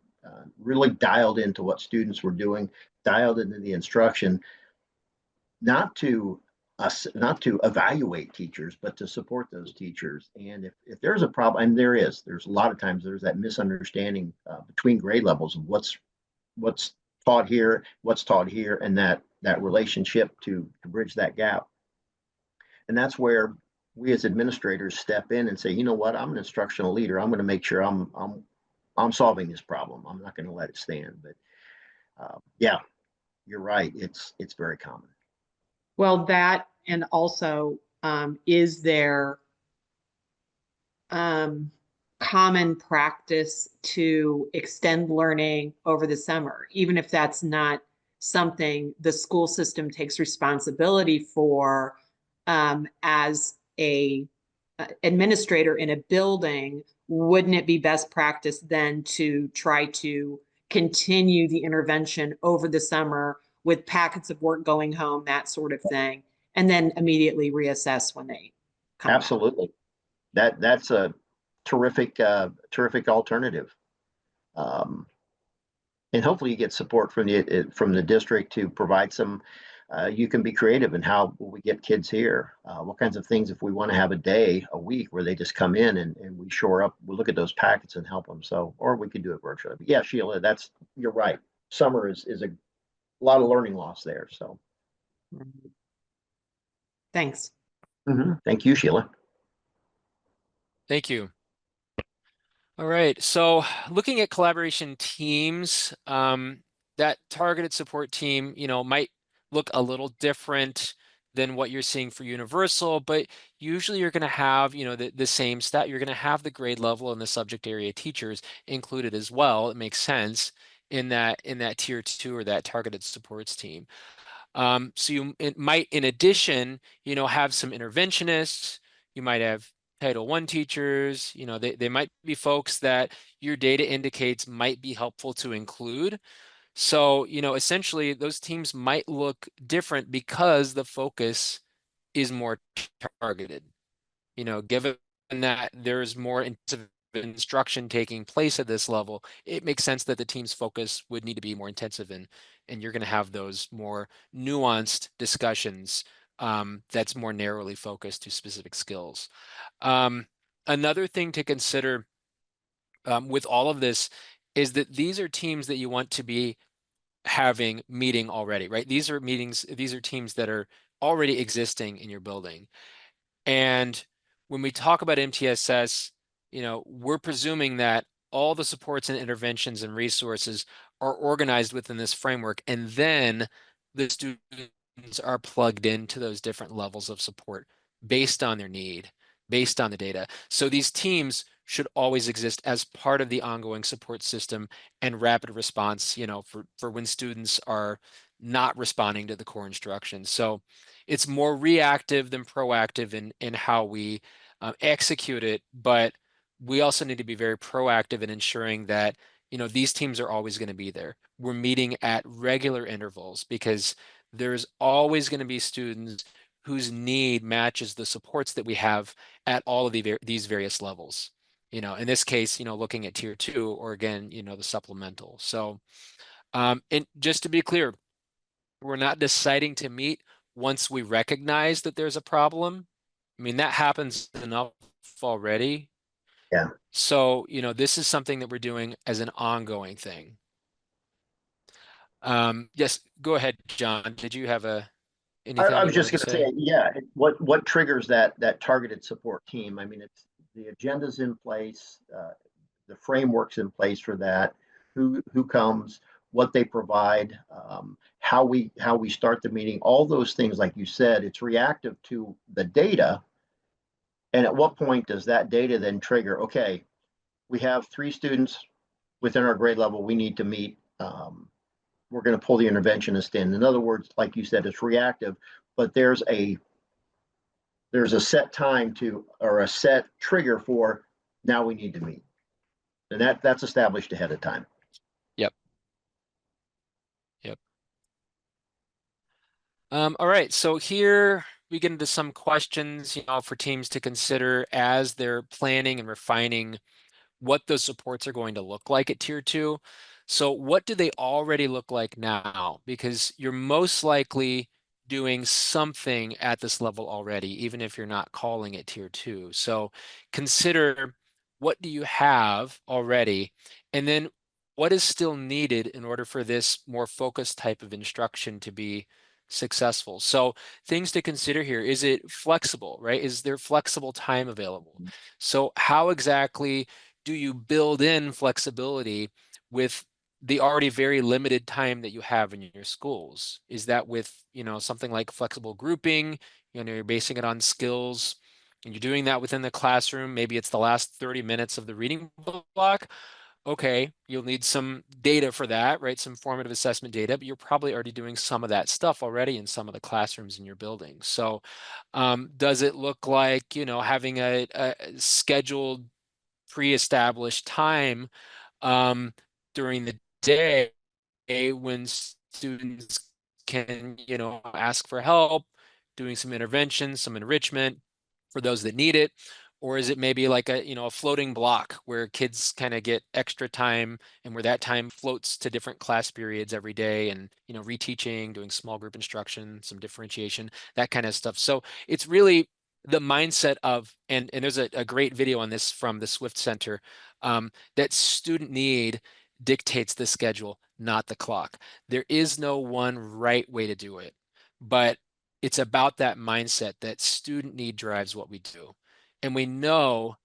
really dialed into what students were doing, dialed into the instruction. not to us, not to evaluate teachers, but to support those teachers. And if there's a problem, and there's a lot of times there's that misunderstanding between grade levels of what's taught here, and that relationship to bridge that gap. And that's where we as administrators step in and say, you know what, I'm an instructional leader. I'm going to make sure I'm solving this problem. I'm not going to let it stand. But yeah, you're right. It's very common. Well, that, and also, is there common practice to extend learning over the summer, even if that's not something the school system takes responsibility for, as a administrator in a building? Wouldn't it be best practice then to try to continue the intervention over the summer with packets of work going home, that sort of thing, and then immediately reassess when they come back? Absolutely. That's a terrific alternative. And hopefully you get support from the district to provide some. You can be creative in how will we get kids here. What kinds of things, if we want to have a week where they just come in and we shore up, we look at those packets and help them. So, or we can do it virtually. But yeah, Sheila, you're right. Summer is a lot of learning loss there. So, Thanks. Thank you, Sheila. Thank you. All right, so looking at collaboration teams, that targeted support team, might look a little different than what you're seeing for universal, but usually you're going to have, the same stat. You're going to have the grade level and the subject area teachers included as well. It makes sense in that tier 2 or that targeted supports team. So it might, in addition, have some interventionists. You might have Title I teachers. They might be folks that your data indicates might be helpful to include. So, essentially those teams might look different because the focus is more targeted. Given that there's more intensive instruction taking place at this level, it makes sense that the team's focus would need to be more intensive, and you're going to have those more nuanced discussions that's more narrowly focused to specific skills. Another thing to consider with all of this is that these are teams that you want to be having meeting already, right? These are teams that are already existing in your building. And when we talk about MTSS, we're presuming that all the supports and interventions and resources are organized within this framework, and then the students are plugged into those different levels of support based on their need, based on the data. So these teams should always exist as part of the ongoing support system and rapid response, for when students are not responding to the core instructions. So it's more reactive than proactive in how we execute it, but we also need to be very proactive in ensuring that these teams are always going to be there. We're meeting at regular intervals because there's always going to be students whose need matches the supports that we have at all of these various levels. In this case, looking at tier 2, or again, the supplemental. So, and just to be clear, we're not deciding to meet once we recognize that there's a problem. I mean, that happens enough already. Yeah. So, this is something that we're doing as an ongoing thing. Yes, go ahead, John. Did you have anything I you was just wanted to going to say? say, yeah, what triggers that targeted support team? I mean, it's the agenda's in place, the framework's in place for that, who comes, what they provide, how we start the meeting, all those things, like you said, it's reactive to the data. And at what point does that data then trigger, okay, we have 3 students within our grade level, we need to meet, we're going to pull the interventionist in. In other words, like you said, it's reactive, but there's a set time or a set trigger for now we need to meet. And that's established ahead of time. Yep. All right, so here we get into some questions, for teams to consider as they're planning and refining what those supports are going to look like at tier 2. So what do they already look like now? Because you're most likely doing something at this level already, even if you're not calling it tier 2. So consider, what do you have already? And then what is still needed in order for this more focused type of instruction to be successful? So things to consider here: is it flexible, right? Is there flexible time available? So how exactly do you build in flexibility with the already very limited time that you have in your schools? Is that with, something like flexible grouping? You're basing it on skills, and you're doing that within the classroom. Maybe it's the last 30 minutes of the reading block. Okay, you'll need some data for that, right? Some formative assessment data, but you're probably already doing some of that stuff already in some of the classrooms in your building. So does it look like, having a scheduled, pre-established time during the day when students can, ask for help, doing some intervention, some enrichment for those that need it? Or is it maybe like a floating block where kids kind of get extra time, and where that time floats to different class periods every day, and, reteaching, doing small group instruction, some differentiation, that kind of stuff. So it's really the mindset of, and there's a great video on this from the Swift Center, that student need dictates the schedule, not the clock. There is no one right way to do it, but it's about that mindset that student need drives what we do. And we know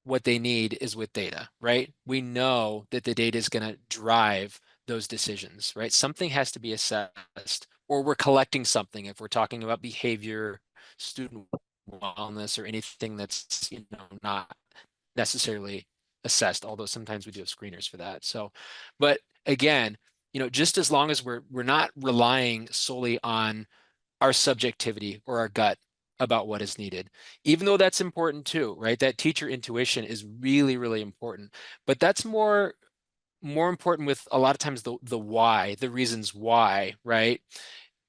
what they need is with data, right? We know that the data is going to drive those decisions, right? Something has to be assessed, or we're collecting something if we're talking about behavior, student wellness, or anything that's, not necessarily assessed, although sometimes we do have screeners for that. So, but again, just as long as we're not relying solely on our subjectivity or our gut about what is needed, even though that's important too, right? That teacher intuition is really, really important, but that's more important with a lot of times the why, the reasons why, right?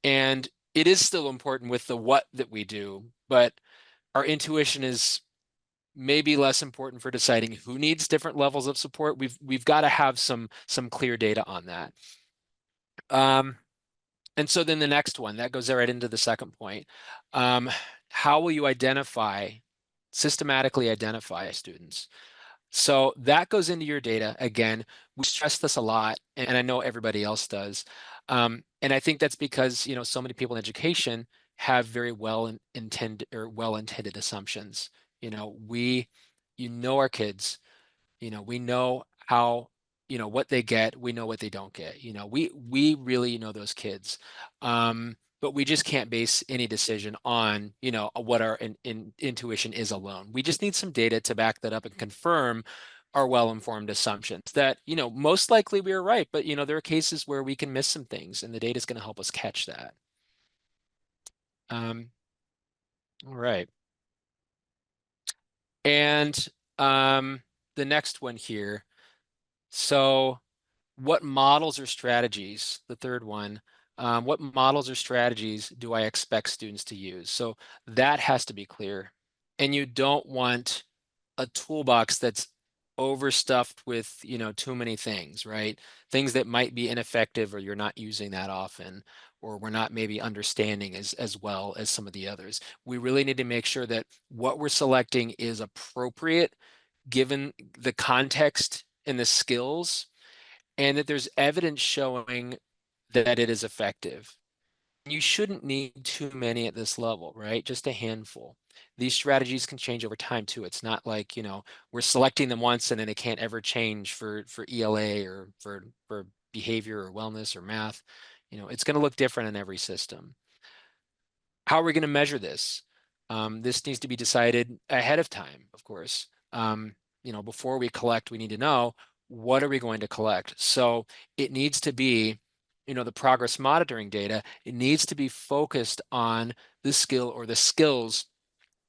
And it is still important with the what that we do, but our intuition is maybe less important for deciding who needs different levels of support. We've got to have some clear data on that. And so then the next one that goes right into the second point. How will you systematically identify students? So that goes into your data. Again, we stress this a lot, and I know everybody else does. And I think that's because, so many people in education have very well-intended assumptions. Our kids, we know how, what they get, we know what they don't get. We really know those kids. But we just can't base any decision on, what our intuition is alone. We just need some data to back that up and confirm our well-informed assumptions that, most likely we are right, but, there are cases where we can miss some things, and the data is going to help us catch that. All right. And the next one here. So what models or strategies, the third one, what models or strategies do I expect students to use? So that has to be clear. And you don't want a toolbox that's overstuffed with, too many things, right? Things that might be ineffective, or you're not using that often, or we're not maybe understanding as well as some of the others. We really need to make sure that what we're selecting is appropriate given the context and the skills, and that there's evidence showing that it is effective. You shouldn't need too many at this level, right? Just a handful. These strategies can change over time too. It's not like, we're selecting them once and then it can't ever change for ELA or for behavior or wellness or math. It's going to look different in every system. How are we going to measure this? This needs to be decided ahead of time, of course. Before we collect, we need to know, what are we going to collect? So it needs to be, the progress monitoring data, it needs to be focused on the skill or the skills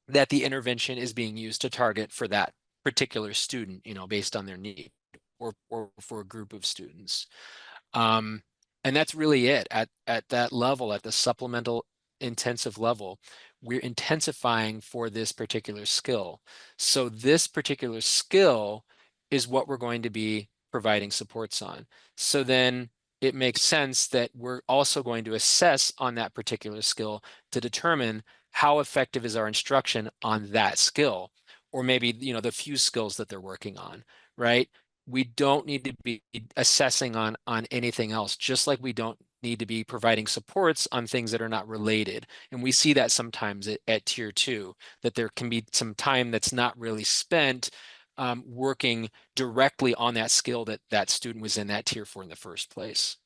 that the intervention is being used to target for that particular student, based on their need, or for a group of students. And that's really it at that level, at the supplemental intensive level. We're intensifying for this particular skill. So this particular skill is what we're going to be providing supports on. So then it makes sense that we're also going to assess on that particular skill to determine how effective is our instruction on that skill, or maybe, the few skills that they're working on, right? We don't need to be assessing on anything else, just like we don't need to be providing supports on things that are not related. And we see that sometimes at tier 2, that there can be some time that's not really spent working directly on that skill that that student was in that tier for in the first place.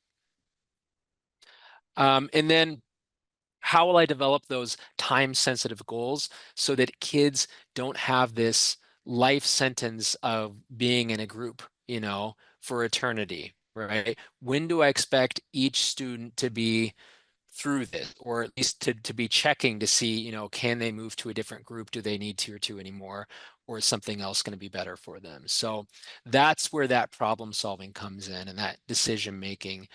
And then how will I develop those time-sensitive goals so that kids don't have this life sentence of being in a group, for eternity, right? When do I expect each student to be through this, or at least to be checking to see, can they move to a different group? Do they need tier 2 anymore? Or is something else going to be better for them? So that's where that problem solving comes in, and that decision making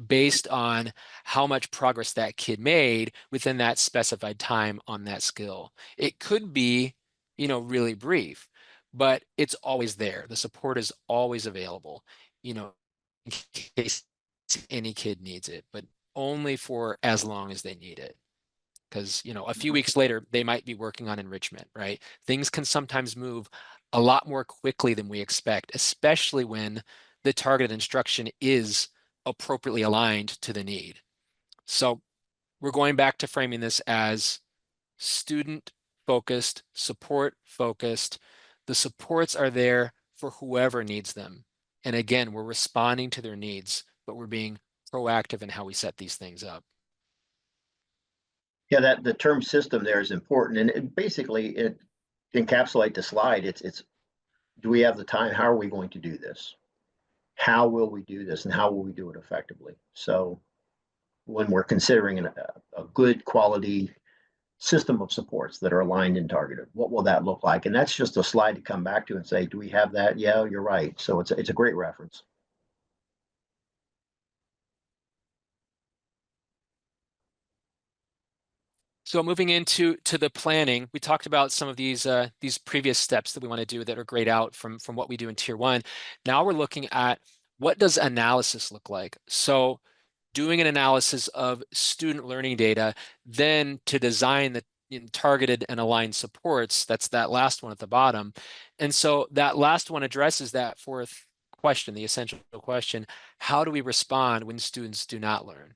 based on how much progress that kid made within that specified time on that skill. It could be, really brief, but it's always there. The support is always available, in case any kid needs it, but only for as long as they need it. Because, a few weeks later, they might be working on enrichment, right? Things can sometimes move a lot more quickly than we expect, especially when the targeted instruction is appropriately aligned to the need. So we're going back to framing this as student focused, support focused. The supports are there for whoever needs them. And again, we're responding to their needs, but we're being proactive in how we set these things up. Yeah, that the term system there is important, and basically it encapsulate the slide. It's do we have the time? How are we going to do this? How will we do this, and how will we do it effectively? So when we're considering a good quality system of supports that are aligned and targeted, what will that look like? And that's just a slide to come back to and say, do we have that? Yeah, you're right. So it's a great reference. So moving into the planning, we talked about some of these previous steps that we want to do that are grayed out from what we do in tier 1. Now we're looking at what does analysis look like? So doing an analysis of student learning data, then to design the targeted and aligned supports. That's that last one at the bottom. And so that last one addresses that fourth question, the essential question: how do we respond when students do not learn?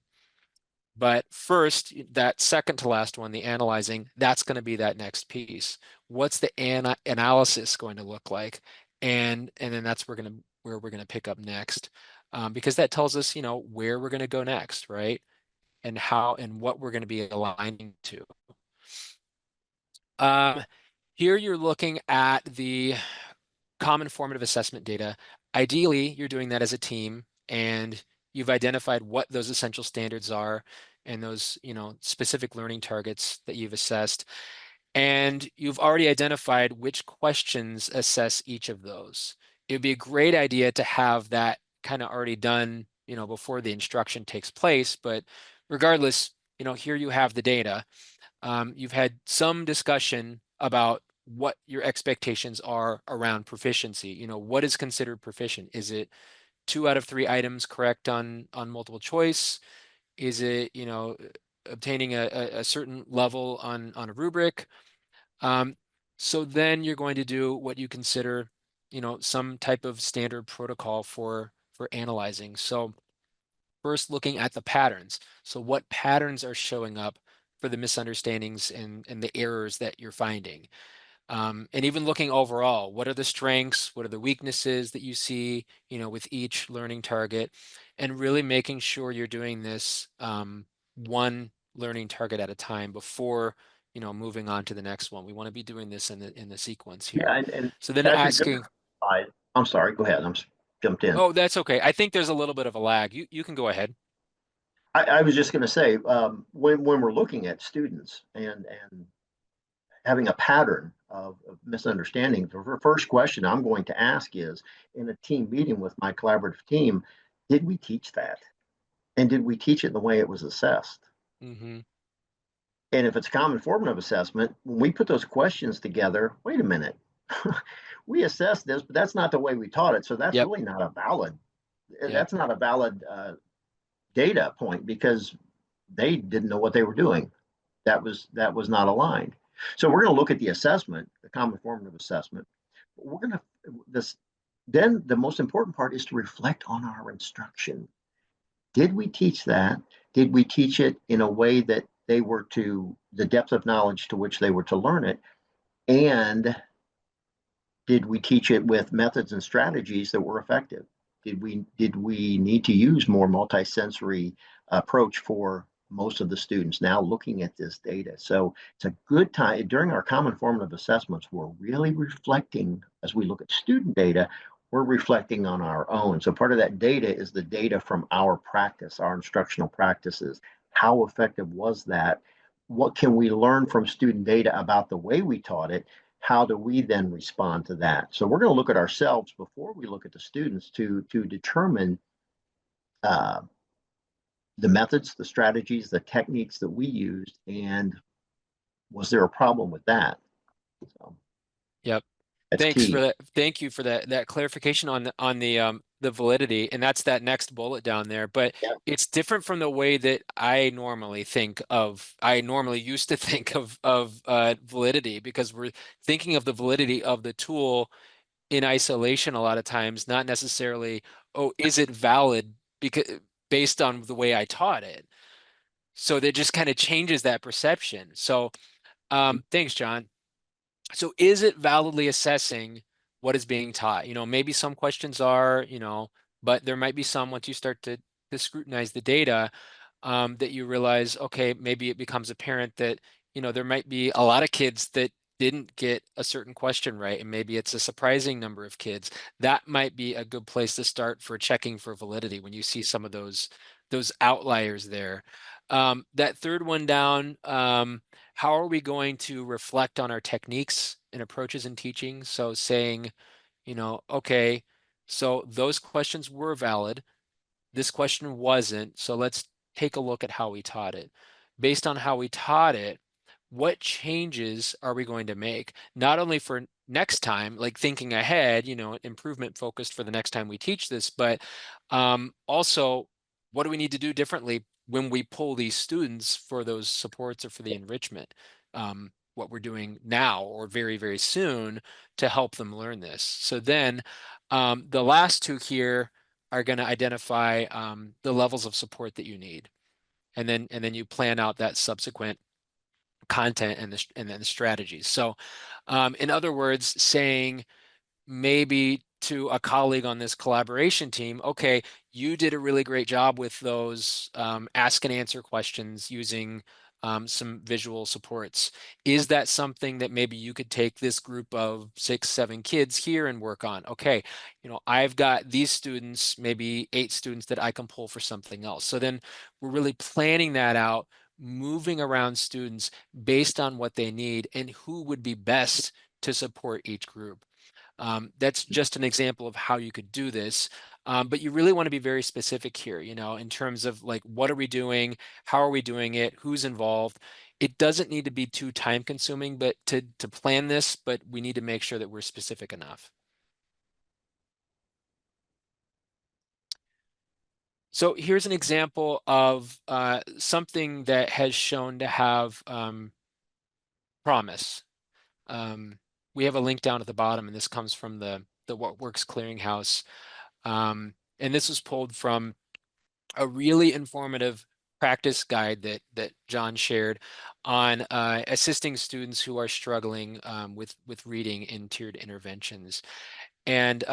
But first, that second to last one, the analyzing, that's going to be that next piece. What's the analysis going to look like? And then that's where we're going to pick up next, because that tells us, where we're going to go next, right? And how and what we're going to be aligning to. Here you're looking at the common formative assessment data. Ideally, you're doing that as a team, and you've identified what those essential standards are and those, specific learning targets that you've assessed. And you've already identified which questions assess each of those. It would be a great idea to have that kind of already done, before the instruction takes place. But regardless, here you have the data. You've had some discussion about what your expectations are around proficiency. What is considered proficient? Is it 2 out of 3 items correct on multiple choice? Is it, obtaining a certain level on a rubric? So then you're going to do what you consider, some type of standard protocol for analyzing. So first looking at the patterns. So what patterns are showing up for the misunderstandings and the errors that you're finding? And even looking overall, what are the strengths? What are the weaknesses that you see, with each learning target? And really making sure you're doing this one learning target at a time before, moving on to the next one. We want to be doing this in the sequence here. Yeah, and So then Patrick, asking, I'm sorry, go ahead. Jumped in. oh, that's okay. I think there's a little bit of a lag. You can go ahead. I was just going to say, when we're looking at students and having a pattern of misunderstanding, the first question I'm going to ask is, in a team meeting with my collaborative team, did we teach that? And did we teach it the way it was assessed? Mm-hmm. And if it's common formative assessment, when we put those questions together, wait a minute, we assessed this, but that's not the way we taught it. So that's Yep. really not a valid, Yep. that's not a valid data point because they didn't know what they were doing. That was not aligned. So we're going to look at the assessment, the common formative assessment. We're going to this. Then the most important part is to reflect on our instruction. Did we teach that? Did we teach it in a way that they were to the depth of knowledge to which they were to learn it? And did we teach it with methods and strategies that were effective? Did we need to use more multisensory approach for most of the students now looking at this data? So it's a good time during our common formative assessments. We're really reflecting as we look at student data. We're reflecting on our own. So part of that data is the data from our practice, our instructional practices. How effective was that? What can we learn from student data about the way we taught it? How do we then respond to that? So we're going to look at ourselves before we look at the students to determine uh, the methods, the strategies, the techniques that we used, and was there a problem with that? So Yep. that's Thanks key. for that. Thank you for that clarification on the validity, and that's that next bullet down there. But Yeah. it's different from the way that I normally think of. I normally used to think of validity because we're thinking of the validity of the tool in isolation a lot of times, not necessarily, oh, is it valid because based on the way I taught it. So that just kind of changes that perception. So thanks, John. So is it validly assessing what is being taught? Maybe some questions are, but there might be some once you start to scrutinize the data, that you realize, okay, maybe it becomes apparent that, there might be a lot of kids that didn't get a certain question right, and maybe it's a surprising number of kids. That might be a good place to start for checking for validity when you see some of those outliers there. That third one down, how are we going to reflect on our techniques and approaches in teaching? So saying, okay, so those questions were valid. This question wasn't. So let's take a look at how we taught it. Based on how we taught it, what changes are we going to make? Not only for next time, like thinking ahead, improvement focused for the next time we teach this, but also what do we need to do differently when we pull these students for those supports or for the enrichment? What we're doing now or very, very soon to help them learn this. So then the last two here are going to identify the levels of support that you need. And then you plan out that subsequent content and then the strategies. So in other words, saying maybe to a colleague on this collaboration team, okay, you did a really great job with those ask and answer questions using some visual supports. Is that something that maybe you could take this group of 6, 7 kids here and work on? Okay, I've got these students, maybe 8 students that I can pull for something else. So then we're really planning that out, moving around students based on what they need and who would be best to support each group. That's just an example of how you could do this. But you really want to be very specific here, in terms of like, what are we doing? How are we doing it? Who's involved? It doesn't need to be too time consuming, but to plan this, but we need to make sure that we're specific enough. So here's an example of something that has shown to have promise. We have a link down at the bottom, and this comes from the What Works Clearinghouse. And this was pulled from a really informative practice guide that John shared on assisting students who are struggling with reading in tiered interventions. And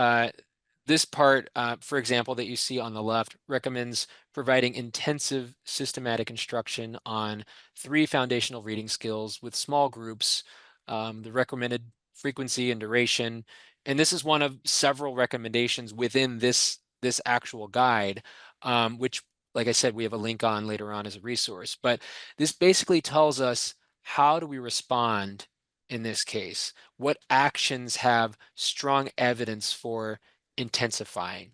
this part, for example, that you see on the left recommends providing intensive systematic instruction on 3 foundational reading skills with small groups, the recommended frequency and duration. And this is one of several recommendations within this actual guide, which, like I said, we have a link on later on as a resource. But this basically tells us, how do we respond in this case? What actions have strong evidence for intensifying?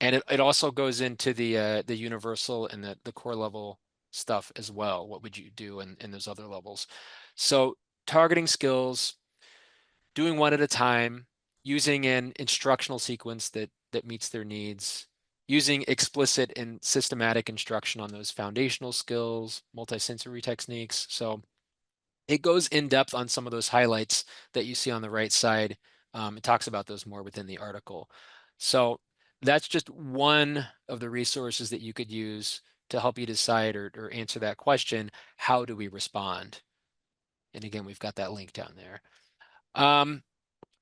And it also goes into the universal and the core level stuff as well. What would you do in those other levels? So targeting skills, doing one at a time, using an instructional sequence that meets their needs, using explicit and systematic instruction on those foundational skills, multisensory techniques. So it goes in depth on some of those highlights that you see on the right side. It talks about those more within the article. So that's just one of the resources that you could use to help you decide or answer that question. How do we respond? And again, we've got that link down there.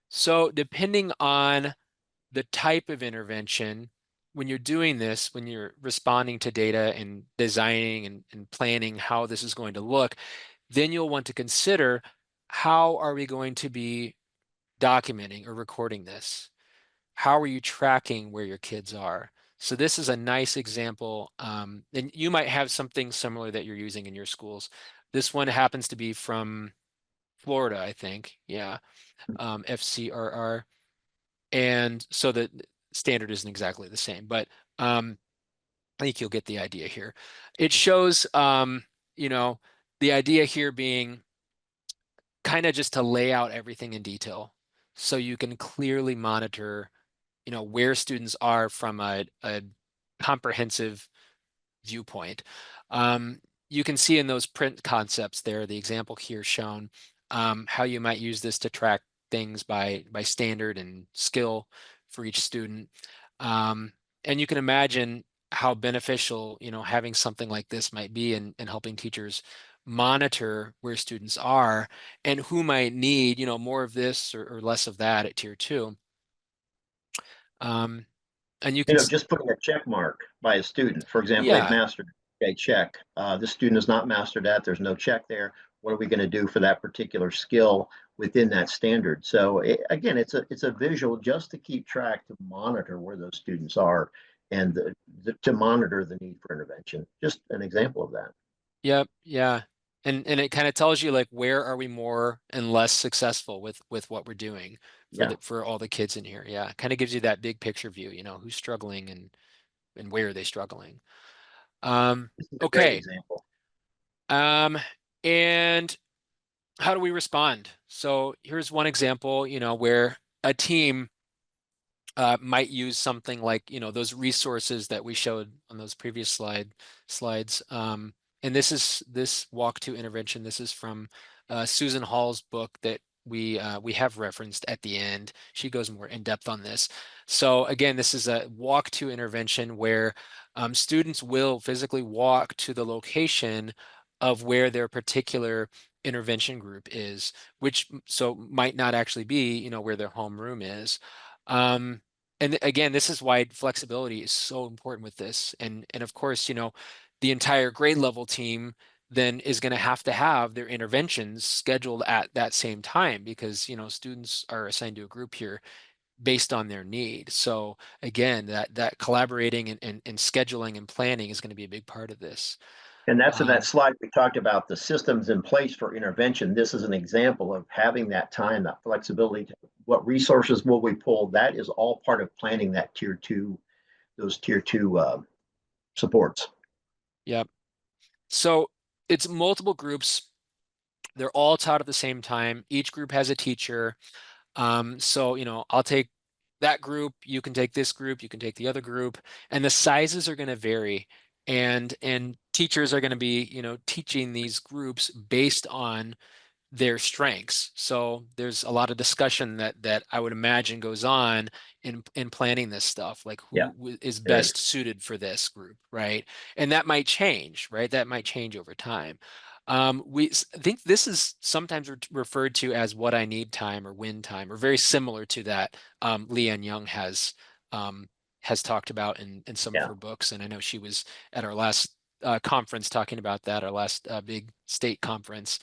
So depending on the type of intervention, when you're doing this, when you're responding to data and designing and planning how this is going to look, then you'll want to consider, how are we going to be documenting or recording this? How are you tracking where your kids are? So this is a nice example, and you might have something similar that you're using in your schools. This one happens to be from Florida, I think. Yeah, FCRR. And so the standard isn't exactly the same, but I think you'll get the idea here. It shows, you know, the idea here being kind of just to lay out everything in detail so you can clearly monitor, where students are from a comprehensive viewpoint. You can see in those print concepts there, the example here shown, how you might use this to track things by standard and skill for each student. And you can imagine how beneficial, having something like this might be in helping teachers monitor where students are and who might need, more of this or less of that at tier 2. And you can, Just putting a check mark by a student. For example, they've yeah, mastered, okay, check. This student has not mastered that. There's no check there. What are we going to do for that particular skill within that standard? So again, it's a visual just to keep track, to monitor where those students are, and to monitor the need for intervention. Just an example of that. yep, yeah. And it kind of tells you, like, where are we more and less successful with what we're doing Yeah, for all the kids in here. Yeah, kind of gives you that big picture view, who's struggling and where are they struggling. this is a great Okay. example. And how do we respond? So here's one example, where a team might use something like, those resources that we showed on those previous slides. And this walk to intervention. This is from Susan Hall's book that we have referenced at the end. She goes more in depth on this. So again, this is a walk to intervention where students will physically walk to the location of where their particular intervention group is, which so might not actually be, where their homeroom is. And again, this is why flexibility is so important with this. And of course, the entire grade level team then is going to have their interventions scheduled at that same time because, students are assigned to a group here based on their need. So again, that collaborating and scheduling and planning is going to be a big part of this. And that's in that slide we talked about the systems in place for intervention. This is an example of having that time, that flexibility. What resources will we pull? That is all part of planning that tier 2, those tier 2 supports. Yep. So it's multiple groups. They're all taught at the same time. Each group has a teacher. So, I'll take that group, you can take this group, you can take the other group, and the sizes are going to vary. And teachers are going to be, teaching these groups based on their strengths. So there's a lot of discussion that I would imagine goes on in planning this stuff, like Yeah, who is there best suited for this group, right? And that might change, right? That might change over time. I think this is sometimes referred to as what I need time or win time, or very similar to that. Leanne Young has talked about in some of Yeah. her books, and I know she was at our last conference talking about that, our last big state conference.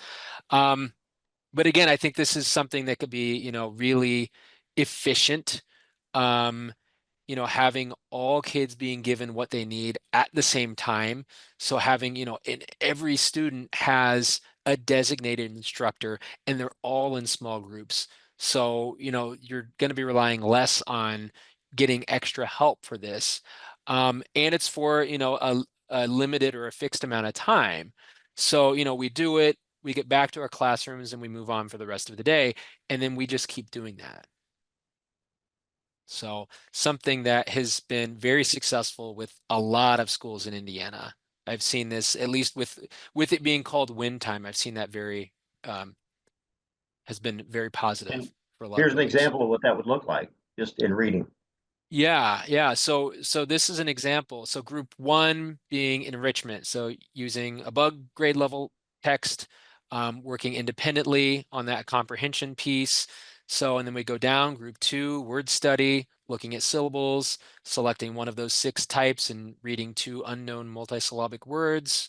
But again, I think this is something that could be, really efficient. Um, having all kids being given what they need at the same time. So having, every student has a designated instructor and they're all in small groups. So, you're going to be relying less on getting extra help for this. And it's for, a limited or a fixed amount of time. So, we do it, we get back to our classrooms and we move on for the rest of the day. And then we just keep doing that. So something that has been very successful with a lot of schools in Indiana. I've seen this, at least with it being called win time, I've seen that very has been very And positive for a lot of here's an groups. example of what that would look like, just in reading. Yeah, yeah. So this is an example. So group one being enrichment. So using above grade level text, working independently on that comprehension piece. So, and then we go down, group two, word study, looking at syllables, selecting one of those 6 types and reading 2 unknown multisyllabic words.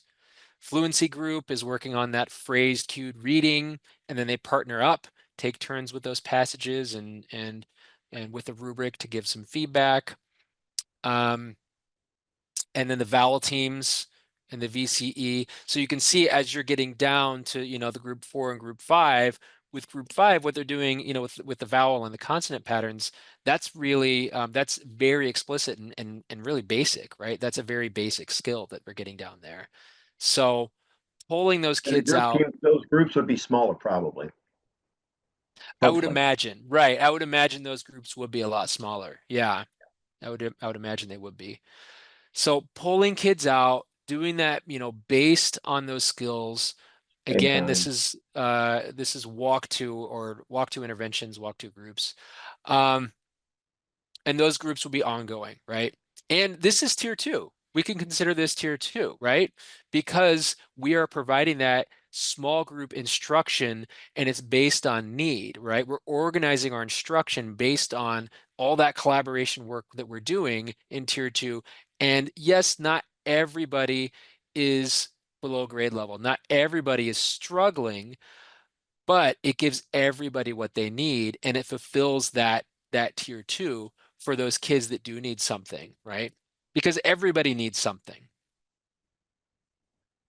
Fluency group is working on that phrased cued reading, and then they partner up, take turns with those passages and with a rubric to give some feedback. Um, and then the vowel teams and the VCE. So you can see as you're getting down to, the group 4 and group 5, with group 5, what they're doing, with the vowel and the consonant patterns, that's really, that's very explicit and really basic, right? That's a very basic skill that we're getting down there. So pulling those And the kids out, those groups would be smaller, probably. I would Hopefully. imagine, right? I would imagine those groups would be a lot smaller. Yeah, I would imagine they would be. So pulling kids out, doing that, based on those skills. Same Again, time. this is walk to interventions, walk to groups. Um, and those groups will be ongoing, right? And this is tier 2. We can consider this tier 2, right? Because we are providing that small group instruction and it's based on need, right? We're organizing our instruction based on all that collaboration work that we're doing in tier 2. And yes, not everybody is below grade level. Not everybody is struggling, but it gives everybody what they need and it fulfills that tier 2 for those kids that do need something, right? Because everybody needs something.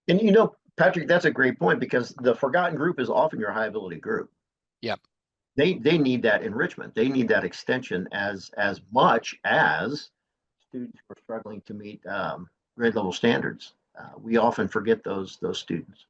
And Patrick, that's a great point because the forgotten group is often your high ability group. Yep. They need that enrichment. They need that extension as much as students who are struggling to meet grade level standards. We often forget those students.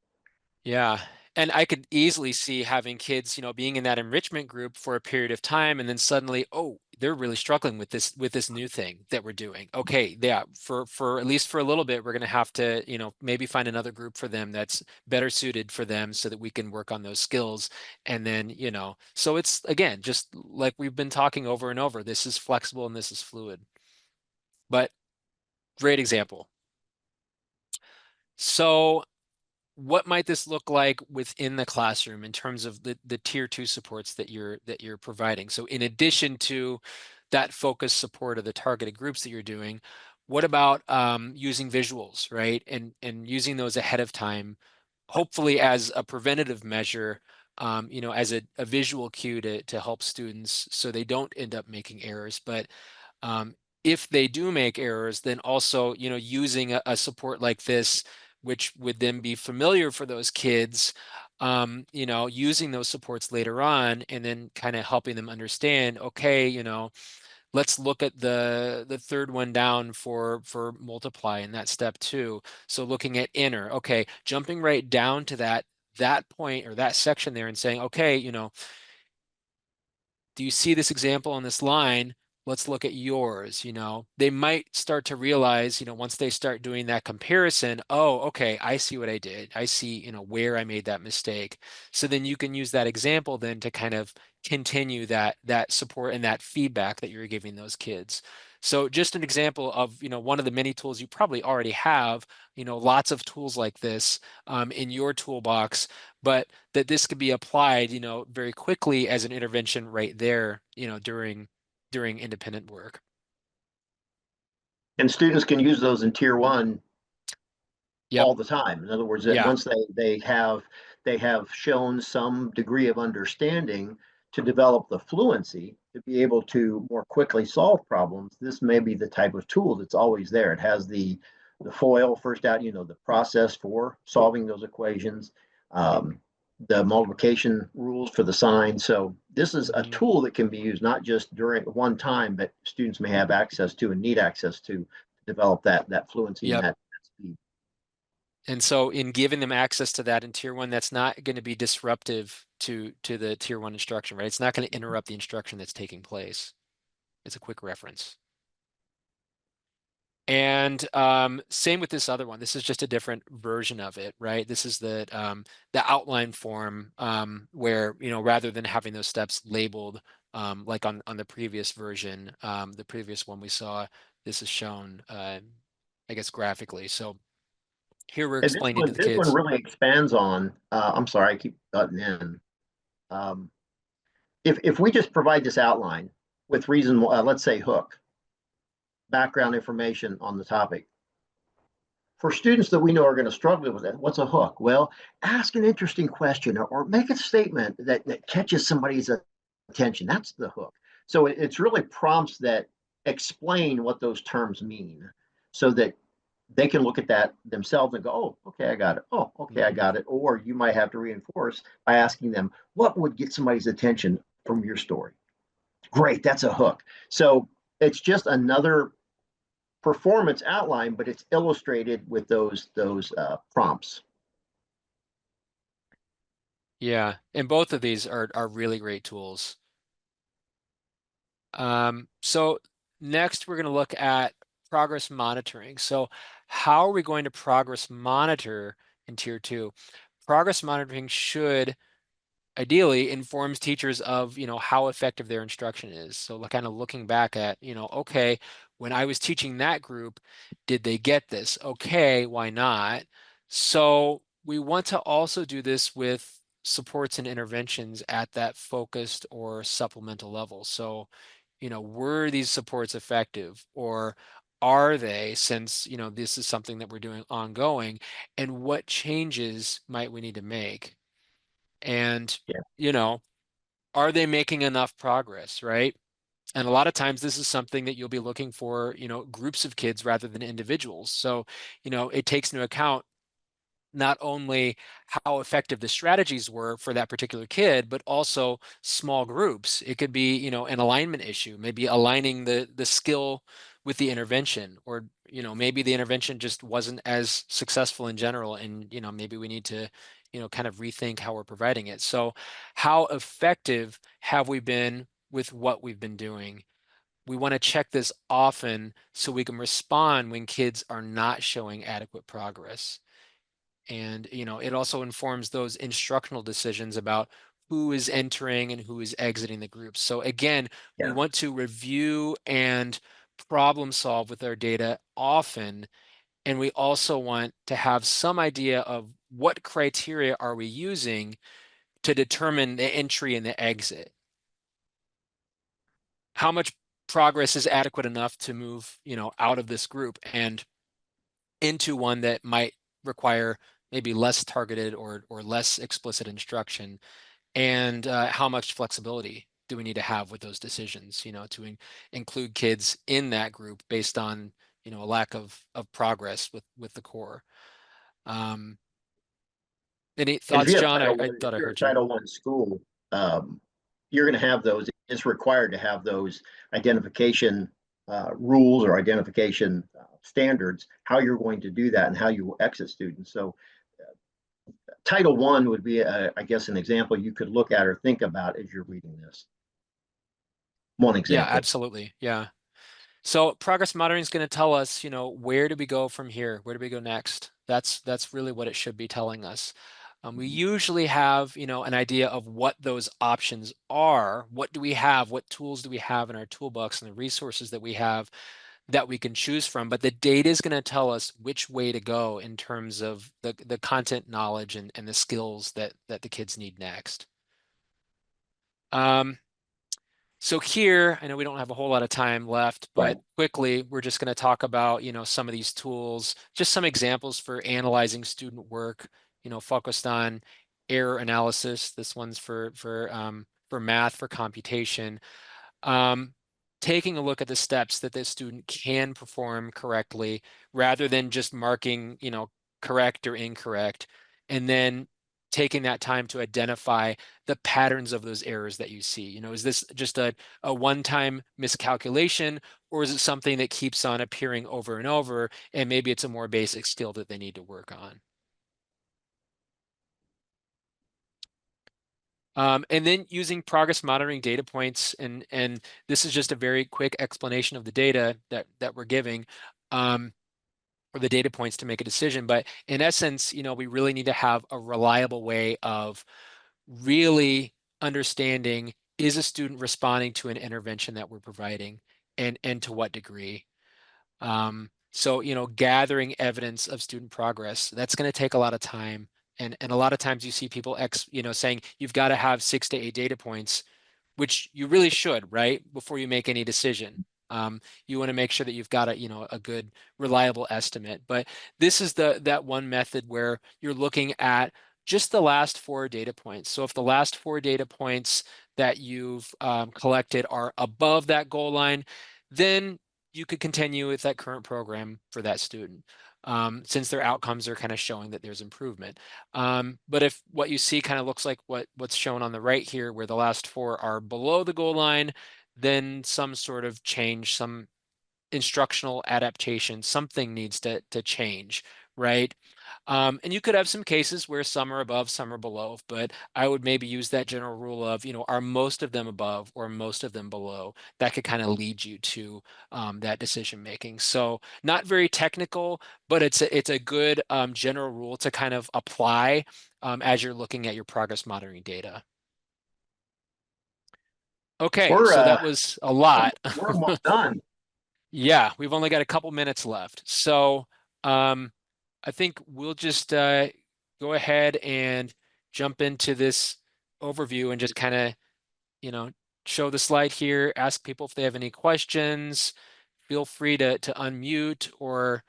Yeah. And I could easily see having kids, being in that enrichment group for a period of time and then suddenly, oh, they're really struggling with this new thing that we're doing. Okay, yeah, for at least for a little bit, we're going to have to, maybe find another group for them that's better suited for them so that we can work on those skills. And then, so it's again, just like we've been talking over and over, this is flexible and this is fluid. But great example. So what might this look like within the classroom in terms of the tier 2 supports that you're providing? So in addition to that focus support of the targeted groups that you're doing, what about using visuals, right? And using those ahead of time, hopefully as a preventative measure, as a visual cue to help students so they don't end up making errors. But um, if they do make errors, then also, using a support like this, which would then be familiar for those kids, using those supports later on and then kind of helping them understand, okay, let's look at the third one down for multiply in that step 2. So looking at inner, okay, jumping right down to that point or that section there and saying, okay, do you see this example on this line? Let's look at yours. They might start to realize, once they start doing that comparison, oh, okay, I see what I did. I see, where I made that mistake. So then you can use that example then to kind of continue that support and that feedback that you're giving those kids. So just an example of, one of the many tools you probably already have, lots of tools like this in your toolbox, but that this could be applied, very quickly as an intervention right there, during independent work. And students can use those in tier 1 Yep. all the time. In other words, that Yeah. once they have shown some degree of understanding to develop the fluency to be able to more quickly solve problems, this may be the type of tool that's always there. It has the FOIL first out, the process for solving those equations, the multiplication rules for the sign. So this is a Mhm. tool that can be used not just during one time, but students may have access to and need access to develop that fluency and Yep. that speed. And so in giving them access to that in tier 1, that's not going to be disruptive to the tier 1 instruction, right? It's not going to interrupt the instruction that's taking place. It's a quick reference. And same with this other one. This is just a different version of it, right? This is the outline form where, you know, rather than having those steps labeled like on the previous version, the previous one we saw, this is shown, I guess, graphically. So here we're And this explaining to one, the this one kids. really expands on, I'm sorry, I keep butting in. Um, if we just provide this outline with reason, let's say hook, background information on the topic, for students that we know are going to struggle with it, what's a hook? Well, ask an interesting question or make a statement that catches somebody's attention. That's the hook. So it's really prompts that explain what those terms mean so that they can look at that themselves and go, oh, okay, I got it. Oh, okay, I got it. Or you might have to reinforce by asking them, what would get somebody's attention from your story? Great, that's a hook. So it's just another performance outline, but it's illustrated with those prompts. Yeah, and both of these are really great tools. So next we're going to look at progress monitoring. So how are we going to progress monitor in tier 2? Progress monitoring should ideally informs teachers of, you know, how effective their instruction is. So kind of looking back at, you know, okay, when I was teaching that group, did they get this? Okay, why not? So we want to also do this with supports and interventions at that focused or supplemental level. So, you know, were these supports effective, or are they, since, you know, this is something that we're doing ongoing, and what changes might we need to make? And, Yeah. you know, are they making enough progress, right? And a lot of times this is something that you'll be looking for, you know, groups of kids rather than individuals. So, you know, it takes into account not only how effective the strategies were for that particular kid, but also small groups. It could be, you know, an alignment issue, maybe aligning the skill with the intervention, or, you know, maybe the intervention just wasn't as successful in general, and, you know, maybe we need to, you know, kind of rethink how we're providing it. So how effective have we been with what we've been doing? We want to check this often so we can respond when kids are not showing adequate progress. And, you know, it also informs those instructional decisions about who is entering and who is exiting the group. So again, we Yeah. want to review and problem solve with our data often. And we also want to have some idea of what criteria are we using to determine the entry and the exit. How much progress is adequate enough to move, you know, out of this group and into one that might require maybe less targeted or less explicit instruction, and how much flexibility do we need to have with those decisions, you know, to include kids in that group based on, you know, a lack of progress with the core. Um, any And if thoughts, you have John? Title I One, if thought I you're a heard you. Title One school, you're going to have those. It's required to have those identification rules or identification standards. How you're going to do that and how you will exit students. So Title One would be, I guess, an example you could look at or think about as you're reading this. One Yeah, example. absolutely. Yeah. So progress monitoring is going to tell us, you know, where do we go from here? Where do we go next? That's really what it should be telling us. We usually have, you know, an idea of what those options are. What do we have? What tools do we have in our toolbox and the resources that we have that we can choose from? But the data is going to tell us which way to go in terms of the content knowledge and the skills that the kids need next. Um, so here, I know we don't have a whole lot of time left, Right. but quickly, we're just going to talk about, you know, some of these tools, just some examples for analyzing student work, you know, focused on error analysis. This one's for math, for computation. Um, Taking a look at the steps that the student can perform correctly rather than just marking, you know, correct or incorrect, and then taking that time to identify the patterns of those errors that you see. You know, is this just a one-time miscalculation, or is it something that keeps on appearing over and over, and maybe it's a more basic skill that they need to work on? And then using progress monitoring data points, and this is just a very quick explanation of the data that we're giving, or the data points to make a decision. But in essence, we really need to have a reliable way of really understanding, is a student responding to an intervention that we're providing, and to what degree. So, gathering evidence of student progress, that's going to take a lot of time. And a lot of times you see people saying you've got to have 6 to 8 data points, which you really should, right? Before you make any decision. You want to make sure that you've got a good, reliable estimate. But this is that one method where you're looking at just the last 4 data points. So if the last 4 data points that you've collected are above that goal line, then you could continue with that current program for that student, since their outcomes are kind of showing that there's improvement. But if what you see kind of looks like what's shown on the right here, where the last 4 are below the goal line, then some sort of change, some instructional adaptation, something needs to change, right? And you could have some cases where some are above, some are below, but I would maybe use that general rule of, are most of them above or most of them below? That could kind of lead you to that decision making. So not very technical, but it's a good general rule to kind of apply as you're looking at your progress monitoring data. Okay, We're so that was a lot. we're almost done. Yeah, we've only got a couple minutes left. So I think we'll just go ahead and jump into this overview and just kind of, show the slide here, ask people if they have any questions. Feel free to unmute, or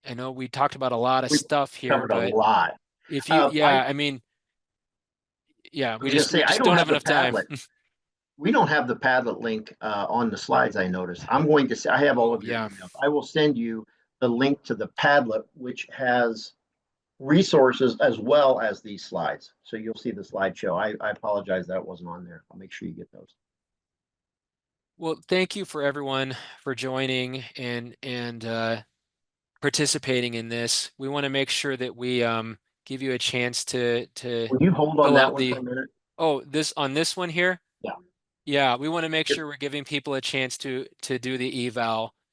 I know we talked about a lot of We've stuff here, covered a but lot. if you, I I mean, yeah, was going to we say, I just don't don't have have the enough time. Padlet. We don't have the Padlet link on the slides, I noticed. I'm going to say, I have all Oh, of your yeah. emails. I will send you the link to the Padlet, which has resources as well as these slides. So you'll see the slideshow. I apologize that wasn't on there. I'll make sure you get those. Well, thank you for everyone for joining and participating in this. We want to make sure that we give you a chance to Will you hold on fill that out one for the, a minute? oh, this one here? Yeah. Yeah, we want to make Yep. sure we're giving people a chance to do the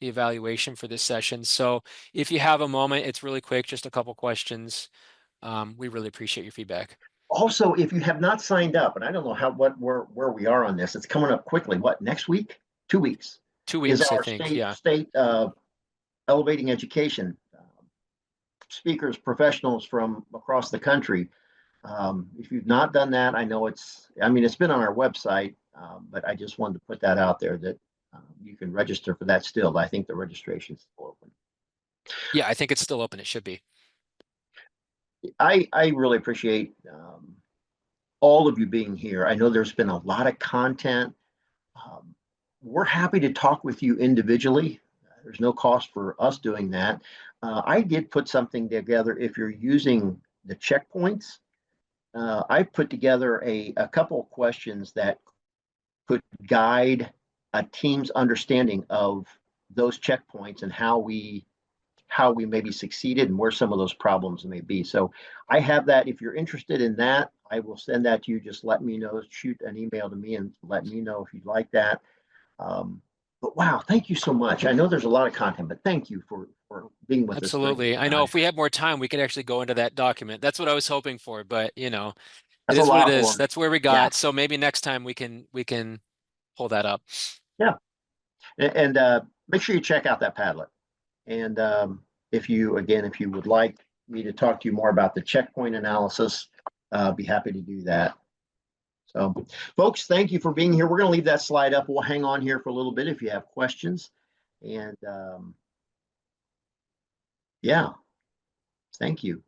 evaluation for this session. So if you have a moment, it's really quick, just a couple questions. We really appreciate your feedback. Also, if you have not signed up, and I don't know where we are on this, it's coming up quickly. What, next week? 2 weeks 2 is weeks, I our think. Yeah. state elevating education speakers, professionals from across the country. If you've not done that, I know it's been on our website, but I just wanted to put that out there that you can register for that still. I think the registration is still open. Yeah, I think it's still open. It should be. I really appreciate all of you being here. I know there's been a lot of content. We're happy to talk with you individually. There's no cost for us doing that. I did put something together if you're using the checkpoints. I put together a couple of questions that could guide a team's understanding of those checkpoints and how we maybe succeeded and where some of those problems may be. So I have that. If you're interested in that, I will send that to you. Just let me know, shoot an email to me and let me know if you'd like that. But wow, thank you so much. I know there's a lot of content, but thank you for being with us during Absolutely. this I know time. if we had more time, we could actually go into that document. That's what I was hoping for, but it That's a is what it lot is. more. That's where we Yeah, got. So maybe next time we can pull that up. yeah. And make sure you check out that Padlet. And if you would like me to talk to you more about the checkpoint analysis, be happy to do that. So, folks, thank you for being here. We're going to leave that slide up. We'll hang on here for a little bit if you have questions. And yeah, thank you.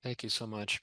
Thank you so much.